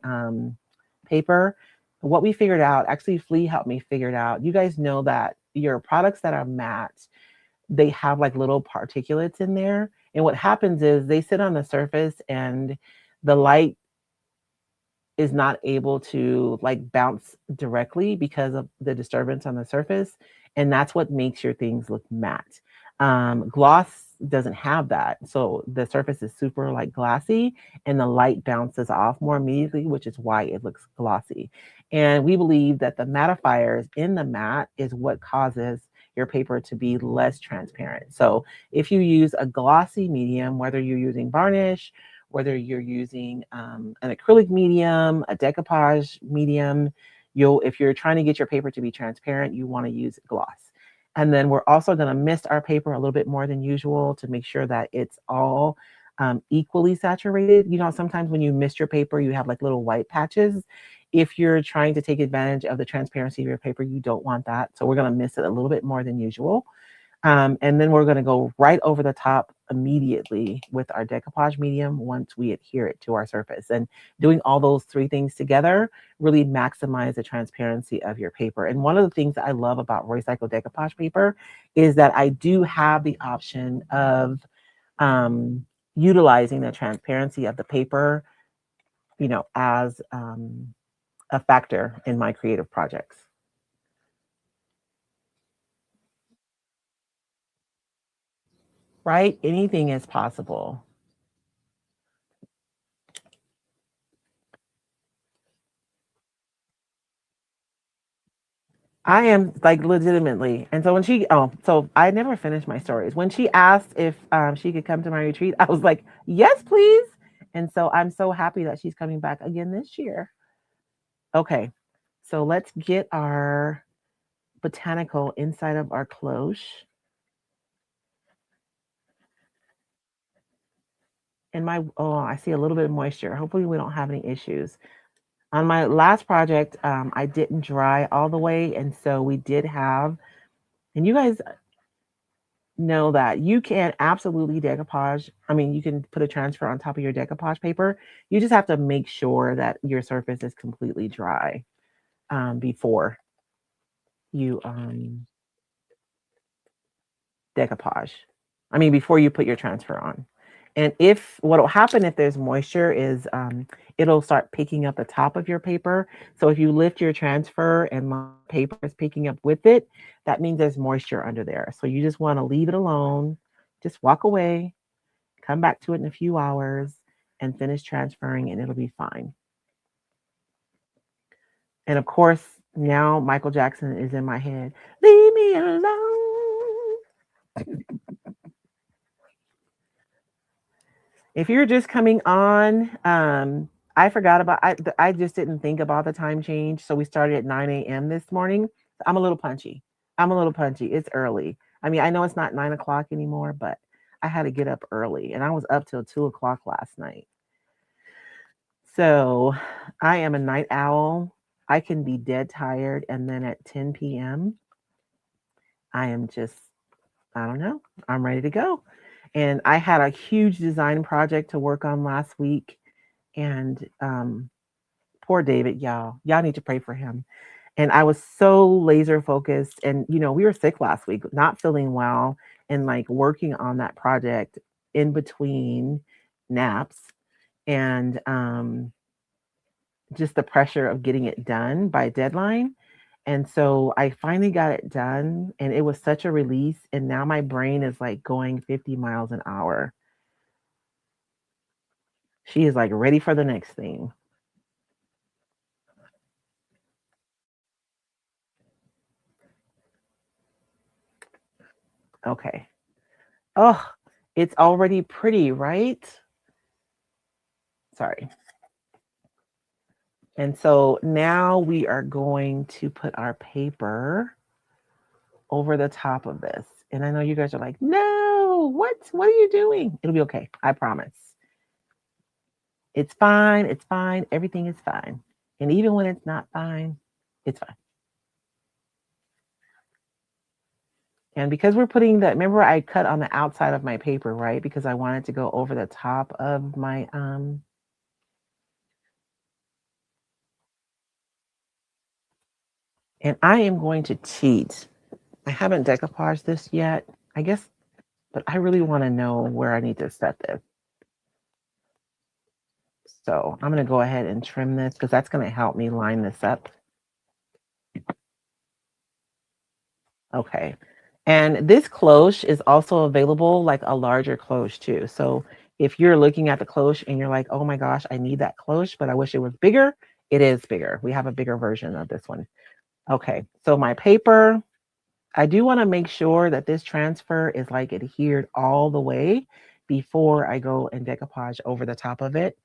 paper. What we figured out, actually, Flea helped me figure it out. You guys know that your products that are matte, they have like little particulates in there. And what happens is they sit on the surface and the light is not able to like bounce directly because of the disturbance on the surface. And that's what makes your things look matte. Gloss doesn't have that. So the surface is super like glossy and the light bounces off more immediately, which is why it looks glossy. And we believe that the mattifiers in the mat is what causes your paper to be less transparent. So if you use a glossy medium, whether you're using varnish, whether you're using an acrylic medium, a decoupage medium, if you're trying to get your paper to be transparent, you want to use gloss. And then we're also going to mist our paper a little bit more than usual to make sure that it's all equally saturated. You know, sometimes when you mist your paper, you have like little white patches. If you're trying to take advantage of the transparency of your paper, you don't want that. So we're going to mist it a little bit more than usual. And then we're going to go right over the top immediately with our decoupage medium once we adhere it to our surface. And doing all those three things together really maximize the transparency of your paper. And one of the things that I love about Roycycled decoupage paper is that I do have the option of utilizing the transparency of the paper, you know, as a factor in my creative projects. Right? Anything is possible. I am like legitimately. And so when so I never finished my stories. When she asked if she could come to my retreat, I was like, yes, please. And so I'm so happy that she's coming back again this year. Okay, so let's get our botanical inside of our cloche. And I see a little bit of moisture. Hopefully we don't have any issues. On my last project, I didn't dry all the way. And so we did have, and you guys know that you can absolutely decoupage. I mean, you can put a transfer on top of your decoupage paper. You just have to make sure that your surface is completely dry before you decoupage. I mean, before you put your transfer on. And if what will happen if there's moisture is it'll start picking up the top of your paper. So if you lift your transfer and my paper is picking up with it, that means there's moisture under there. So you just want to leave it alone, just walk away, come back to it in a few hours and finish transferring, and it'll be fine. And of course, now Michael Jackson is in my head. Leave me alone. If you're just coming on, I forgot about I just didn't think about the time change. So we started at 9 a.m. this morning. I'm a little punchy. I'm a little punchy. It's early. I mean, I know it's not 9 o'clock anymore, but I had to get up early and I was up till 2 o'clock last night. So I am a night owl. I can be dead tired. And then at 10 p.m., I am just, I don't know, I'm ready to go. And I had a huge design project to work on last week. And poor David, y'all need to pray for him. And I was so laser focused. And, you know, we were sick last week, not feeling well, and like working on that project in between naps. And just the pressure of getting it done by deadline. And so I finally got it done and it was such a release. And now my brain is like going 50 miles an hour. She is like ready for the next thing. Okay. Oh, it's already pretty, right? Sorry. And so now we are going to put our paper over the top of this. And I know you guys are like, no, what are you doing? It'll be okay. I promise. It's fine. It's fine. Everything is fine. And even when it's not fine, it's fine. And because we're putting that, remember I cut on the outside of my paper, right? Because I wanted to go over the top of my, and I am going to cheat. I haven't decoupaged this yet, I guess, but I really want to know where I need to set this. So I'm going to go ahead and trim this because that's going to help me line this up. Okay. And this cloche is also available, like a larger cloche too. So if you're looking at the cloche and you're like, oh my gosh, I need that cloche, but I wish it was bigger, it is bigger. We have a bigger version of this one. Okay, so my paper, I do want to make sure that this transfer is like adhered all the way before I go and decoupage over the top of it.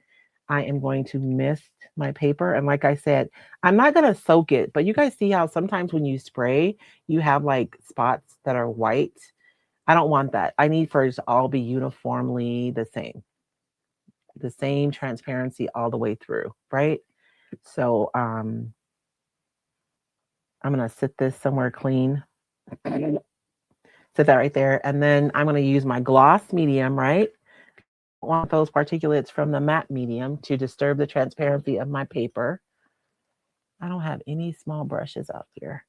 I am going to mist my paper. And like I said, I'm not going to soak it, but you guys see how sometimes when you spray, you have like spots that are white. I don't want that. I need for it to all be uniformly the same transparency all the way through, right? So I'm going to sit this somewhere clean. Sit that right there. And then I'm going to use my gloss medium, right? I want those particulates from the matte medium to disturb the transparency of my paper. I don't have any small brushes out here.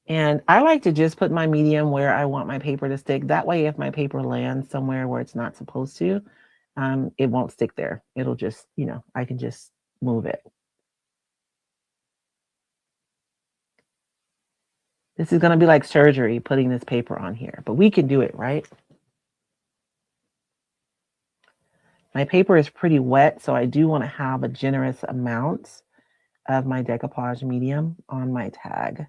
And I like to just put my medium where I want my paper to stick. That way, if my paper lands somewhere where it's not supposed to, it won't stick there. It'll just, I can just move it. This is going to be like surgery putting this paper on here, but we can do it, right? My paper is pretty wet, so I do want to have a generous amount of my decoupage medium on my tag.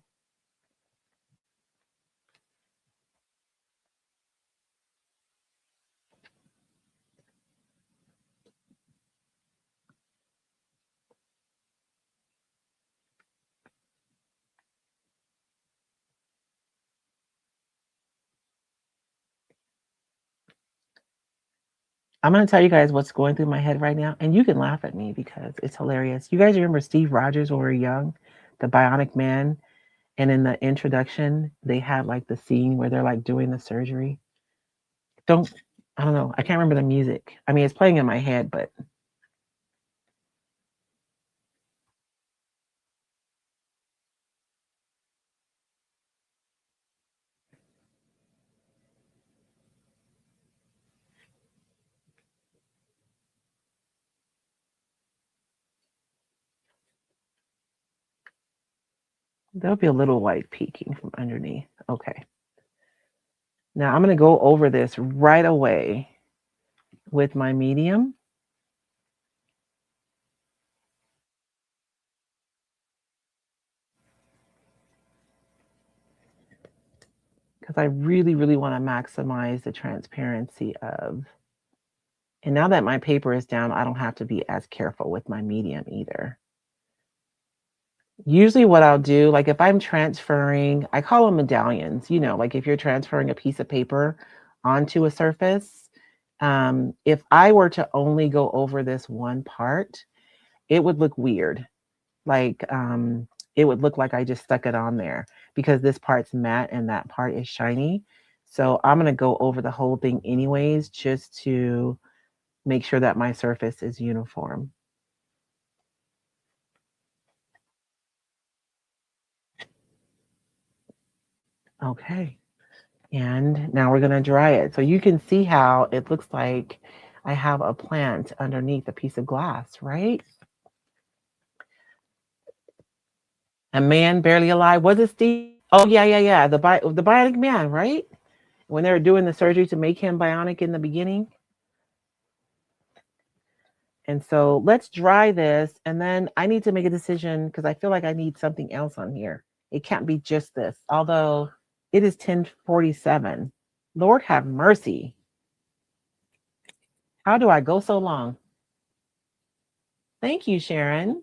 I'm going to tell you guys what's going through my head right now, and you can laugh at me because it's hilarious. You guys remember Steve Rogers when we were young, the Bionic Man? And in the introduction, they had like the scene where they're like doing the surgery. Don't, I don't know. I can't remember the music. I mean, it's playing in my head, but there'll be a little white peeking from underneath. Okay. Now I'm going to go over this right away with my medium. Because I really, really want to maximize the transparency of, and now that my paper is down, I don't have to be as careful with my medium either. Usually what I'll do, like if I'm transferring, I call them medallions, like if you're transferring a piece of paper onto a surface, if I were to only go over this one part, it would look weird. Like it would look like I just stuck it on there because this part's matte and that part is shiny. So I'm going to go over the whole thing anyways, just to make sure that my surface is uniform. Okay. And now we're going to dry it. So you can see how it looks like I have a plant underneath a piece of glass, right? A man barely alive. Was it Steve? Oh, yeah, yeah, yeah. The bionic man, right? When they were doing the surgery to make him bionic in the beginning. And so let's dry this. And then I need to make a decision because I feel like I need something else on here. It can't be just this, although it is 10:47. Lord have mercy. How do I go so long? Thank you, Sharon.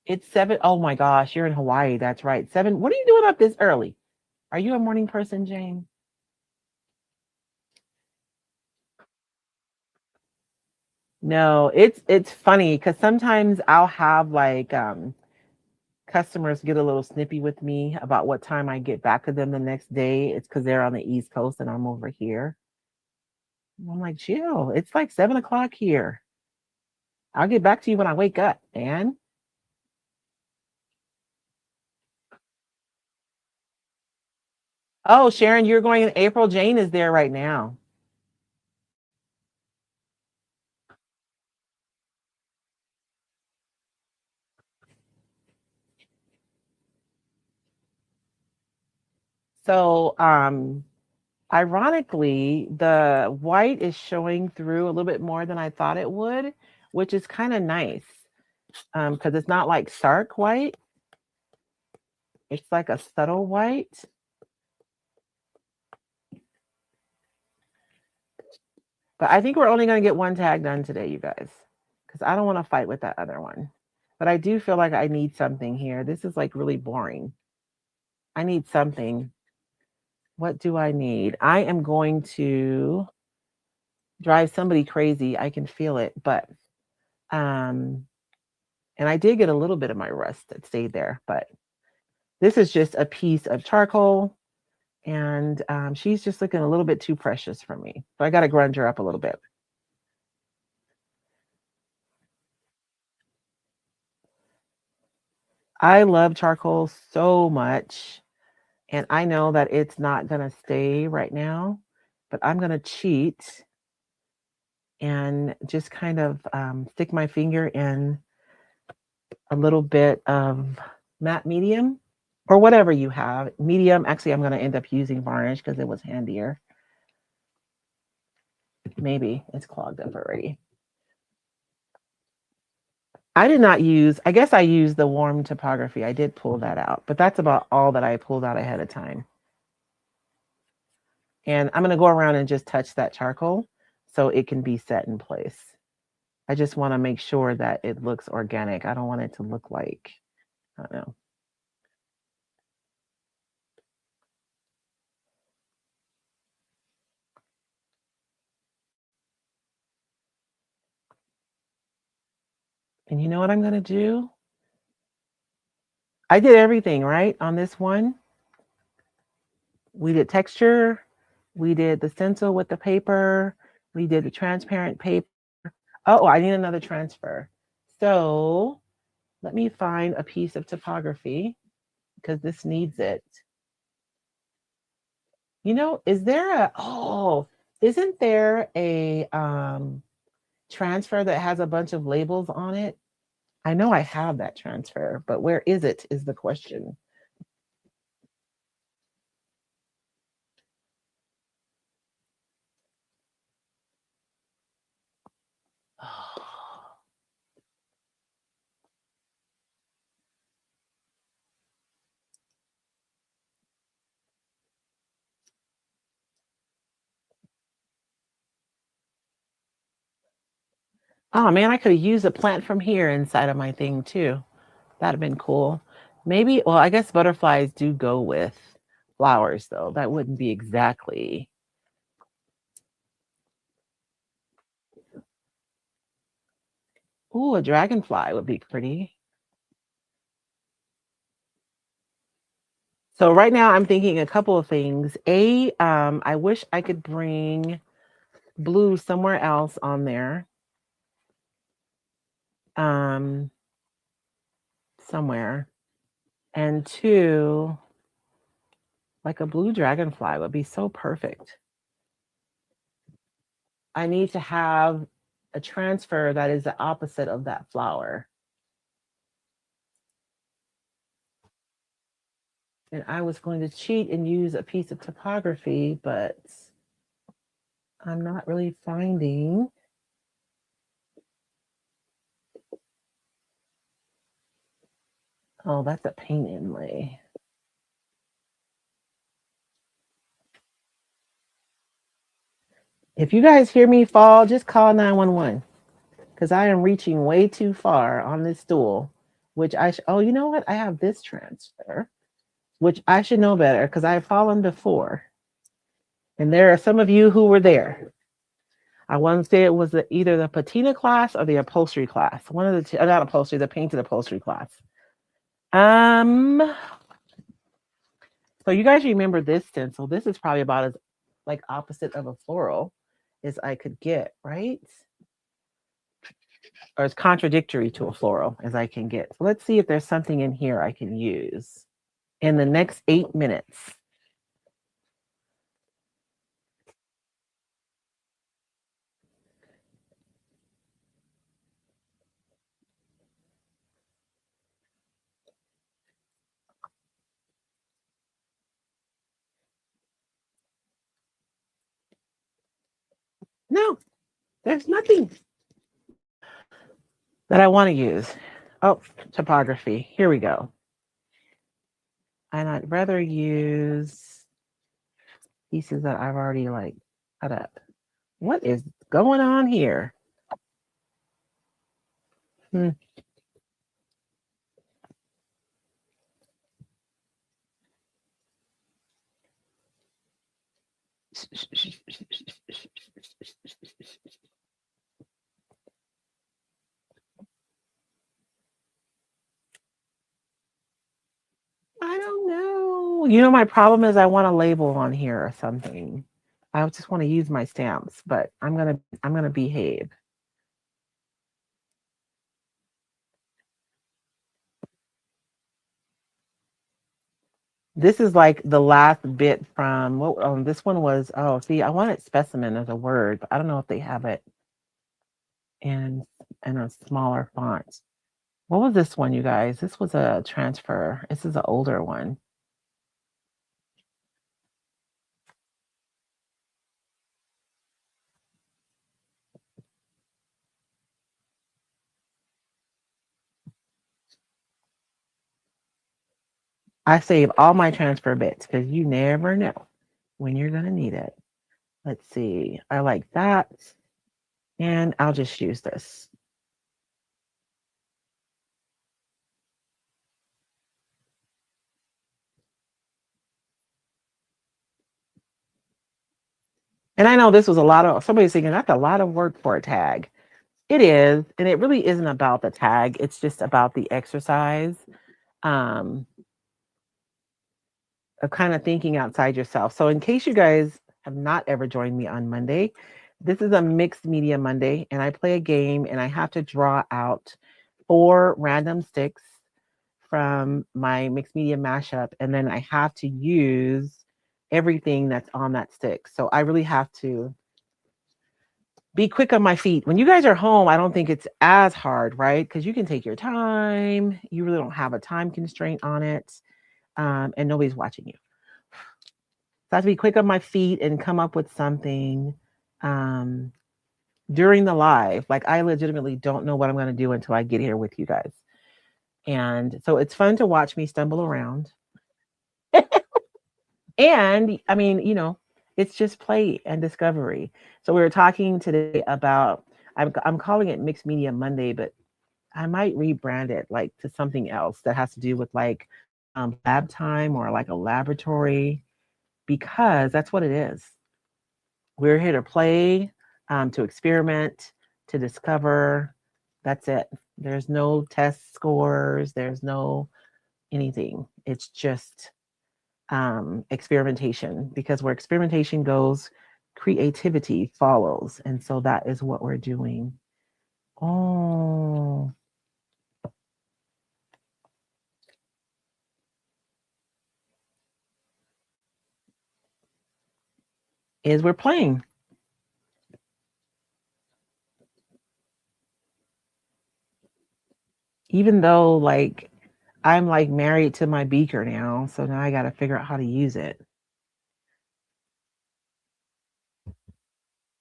It's 7. Oh my gosh, you're in Hawaii. That's right. 7. What are you doing up this early? Are you a morning person, Jane? No, it's funny because sometimes I'll have like customers get a little snippy with me about what time I get back to them the next day. It's because they're on the East Coast and I'm over here. I'm like, chill. It's like 7 o'clock here. I'll get back to you when I wake up, man. Oh, Sharon, you're going in April. Jane is there right now. So, ironically, the white is showing through a little bit more than I thought it would, which is kind of nice. Because it's not like stark white. It's like a subtle white. But I think we're only going to get one tag done today, you guys, because I don't want to fight with that other one. But I do feel like I need something here. This is like really boring. I need something. What do I need? I am going to drive somebody crazy. I can feel it. But, and I did get a little bit of my rust that stayed there. But this is just a piece of charcoal. And she's just looking a little bit too precious for me. So I got to grunge her up a little bit. I love charcoal so much. And I know that it's not going to stay right now, but I'm going to cheat and just kind of stick my finger in a little bit of matte medium or whatever you have. Medium, actually, I'm going to end up using varnish because it was handier. Maybe it's clogged up already. I did not use, I guess I used the warm topography. I did pull that out, but that's about all that I pulled out ahead of time. And I'm going to go around and just touch that charcoal so it can be set in place. I just want to make sure that it looks organic. I don't want it to look like, I don't know. And you know what I'm going to do? I did everything right on this one. We did texture. We did the stencil with the paper. We did the transparent paper. Oh, I need another transfer. So let me find a piece of topography because this needs it. You know, is there isn't there a transfer that has a bunch of labels on it? I know I have that transfer, but where is it is the question. Oh man, I could have used a plant from here inside of my thing too. That'd have been cool. Maybe, well, I guess butterflies do go with flowers though. That wouldn't be exactly. Ooh, a dragonfly would be pretty. So right now I'm thinking a couple of things. I wish I could bring blue somewhere else on there. Um, somewhere. And two, like a blue dragonfly would be so perfect. I need to have a transfer that is the opposite of that flower. And I was going to cheat and use a piece of topography, but I'm not really finding. Oh, that's a paint inlay. If you guys hear me fall, just call 911 because I am reaching way too far on this stool, which oh, you know what? I have this transfer, which I should know better because I've fallen before. And there are some of you who were there. I want to say it was either the patina class or the upholstery class. One of the two, not upholstery, the painted upholstery class. Um, so you guys remember this stencil? This is probably about as like opposite of a floral as I could get, right? Or as contradictory to a floral as I can get. So let's see if there's something in here I can use in the next 8 minutes. No, there's nothing that I want to use. Oh, topography. Here we go. And I'd rather use pieces that I've already like cut up. What is going on here? Hmm. I don't know. You know, my problem is I want a label on here or something. I just want to use my stamps, but I'm gonna behave. This is like the last bit from what this one was. Oh, see, I wanted specimen as a word, but I don't know if they have it in a smaller font. What was this one, you guys? This was a transfer. This is an older one. I save all my transfer bits because you never know when you're gonna need it. Let's see. I like that. And I'll just use this. And I know this was a lot of somebody's thinking that's a lot of work for a tag. It is, and it really isn't about the tag. It's just about the exercise um, of kind of thinking outside yourself. So, in case you guys have not ever joined me on Monday, this is a mixed media Monday, and I play a game, and I have to draw out 4 random sticks from my mixed media mashup, and then I have to use everything that's on that stick. So I really have to be quick on my feet. When you guys are home, I don't think it's as hard, right? Because you can take your time. You really don't have a time constraint on it, and nobody's watching you. So I have to be quick on my feet and come up with something um, during the live. Like I legitimately don't know what I'm going to do until I get here with you guys. And so it's fun to watch me stumble around. And I mean, it's just play and discovery. So we were talking today about I'm calling it Mixed Media Monday, but I might rebrand it like to something else that has to do with like lab time or like a laboratory because that's what it is. We're here to play, to experiment, to discover. That's it. There's no test scores. There's no anything. It's just experimentation because where experimentation goes, creativity follows. And so that is what we're doing. Oh, is we're playing. Even though like I'm like married to my beaker now, so now I got to figure out how to use it.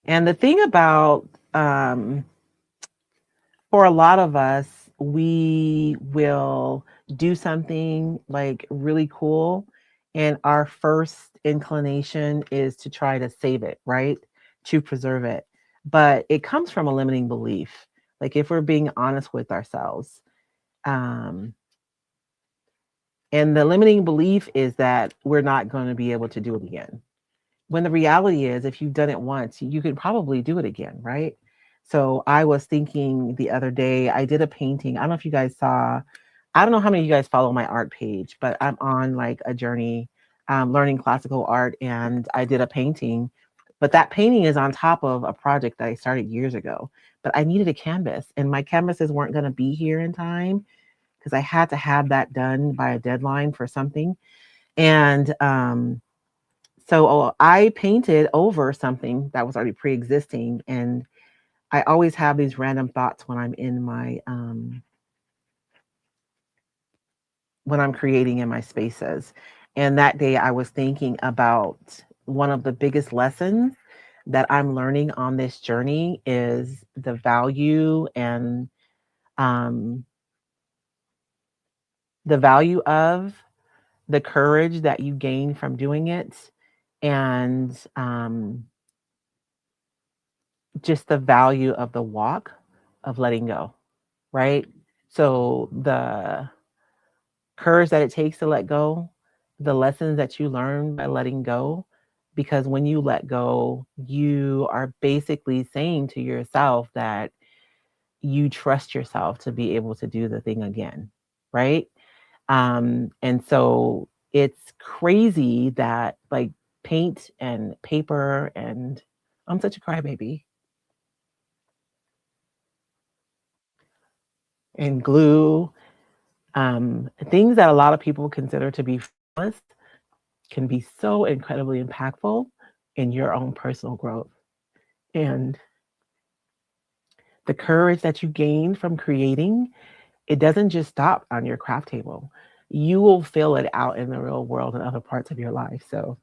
And the thing about for a lot of us, we will do something like really cool. And our first inclination is to try to save it, right? To preserve it. But it comes from a limiting belief. Like if we're being honest with ourselves. Um, and the limiting belief is that we're not going to be able to do it again. When the reality is, if you've done it once, you could probably do it again, right? So I was thinking the other day, I did a painting. I don't know if you guys saw, I don't know how many of you guys follow my art page, but I'm on like a journey learning classical art and I did a painting. But that painting is on top of a project that I started years ago. But I needed a canvas and my canvases weren't going to be here in time because I had to have that done by a deadline for something. And so I painted over something that was already pre-existing, and I always have these random thoughts when I'm in my when I'm creating in my spaces. And that day, I was thinking about one of the biggest lessons. that I'm learning on this journey is the value and um, the value of the courage that you gain from doing it, and just the value of the walk of letting go, right? So the courage that it takes to let go, the lessons that you learn by letting go, because when you let go, you are basically saying to yourself that you trust yourself to be able to do the thing again, right? And so it's crazy that like paint and paper and I'm such a crybaby and glue, things that a lot of people consider to be frivolous can be so incredibly impactful in your own personal growth. And the courage that you gain from creating, it doesn't just stop on your craft table. You will feel it out in the real world and other parts of your life. So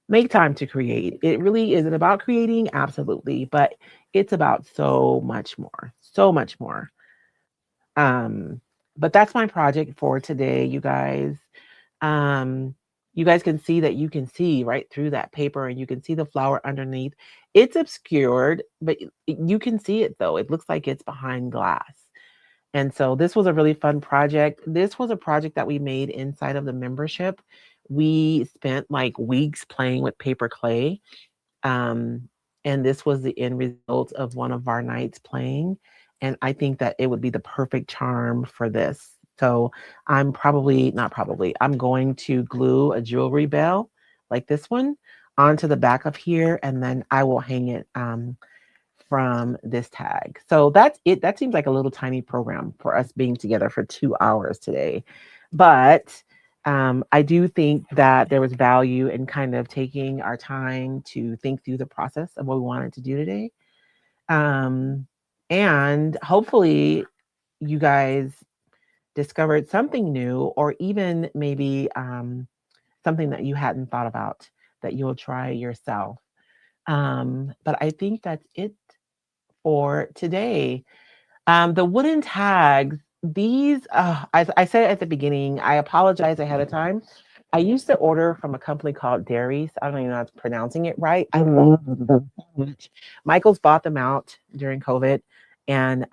make time to create. It really isn't about creating, absolutely, but it's about so much more, so much more. Um, but that's my project for today, you guys. Um, you guys can see that you can see right through that paper and you can see the flower underneath. It's obscured, but you can see it though. It looks like it's behind glass. And so this was a really fun project. This was a project that we made inside of the membership. We spent like weeks playing with paper clay. Um, and this was the end result of one of our nights playing. And I think that it would be the perfect charm for this. So I'm probably, not probably, I'm going to glue a jewelry bell like this one onto the back of here. And then I will hang it from this tag. So that's it. That seems like a little tiny program for us being together for 2 hours today. But I do think that there was value in kind of taking our time to think through the process of what we wanted to do today. Um, and hopefully, you guys discovered something new, or even maybe something that you hadn't thought about that you'll try yourself. But I think that's it for today. The wooden tags, these, as I said at the beginning, I apologize ahead of time. I used to order from a company called Dairies. I don't even know how to pronouncing it right. I love them so much. Michael's bought them out during COVID, and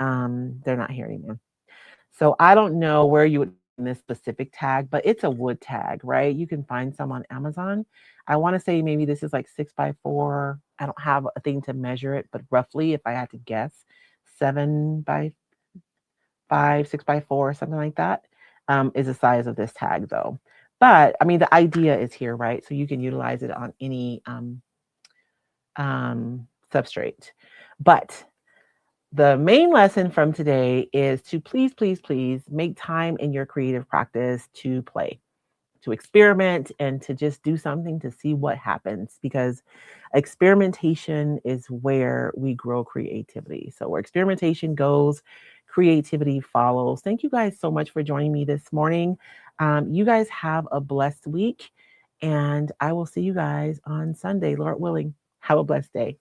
they're not here anymore. So I don't know where you would find this specific tag, but it's a wood tag, right? You can find some on Amazon. I want to say maybe this is like 6x4. I don't have a thing to measure it, but roughly, if I had to guess, 7x5, 6x4, something like that, is the size of this tag though. But I mean, the idea is here, right? So you can utilize it on any substrate. But the main lesson from today is to please, please, please make time in your creative practice to play, to experiment, and to just do something to see what happens, because experimentation is where we grow creativity. So, where experimentation goes, creativity follows. Thank you guys so much for joining me this morning. You guys have a blessed week, and I will see you guys on Sunday, Lord willing. Have a blessed day.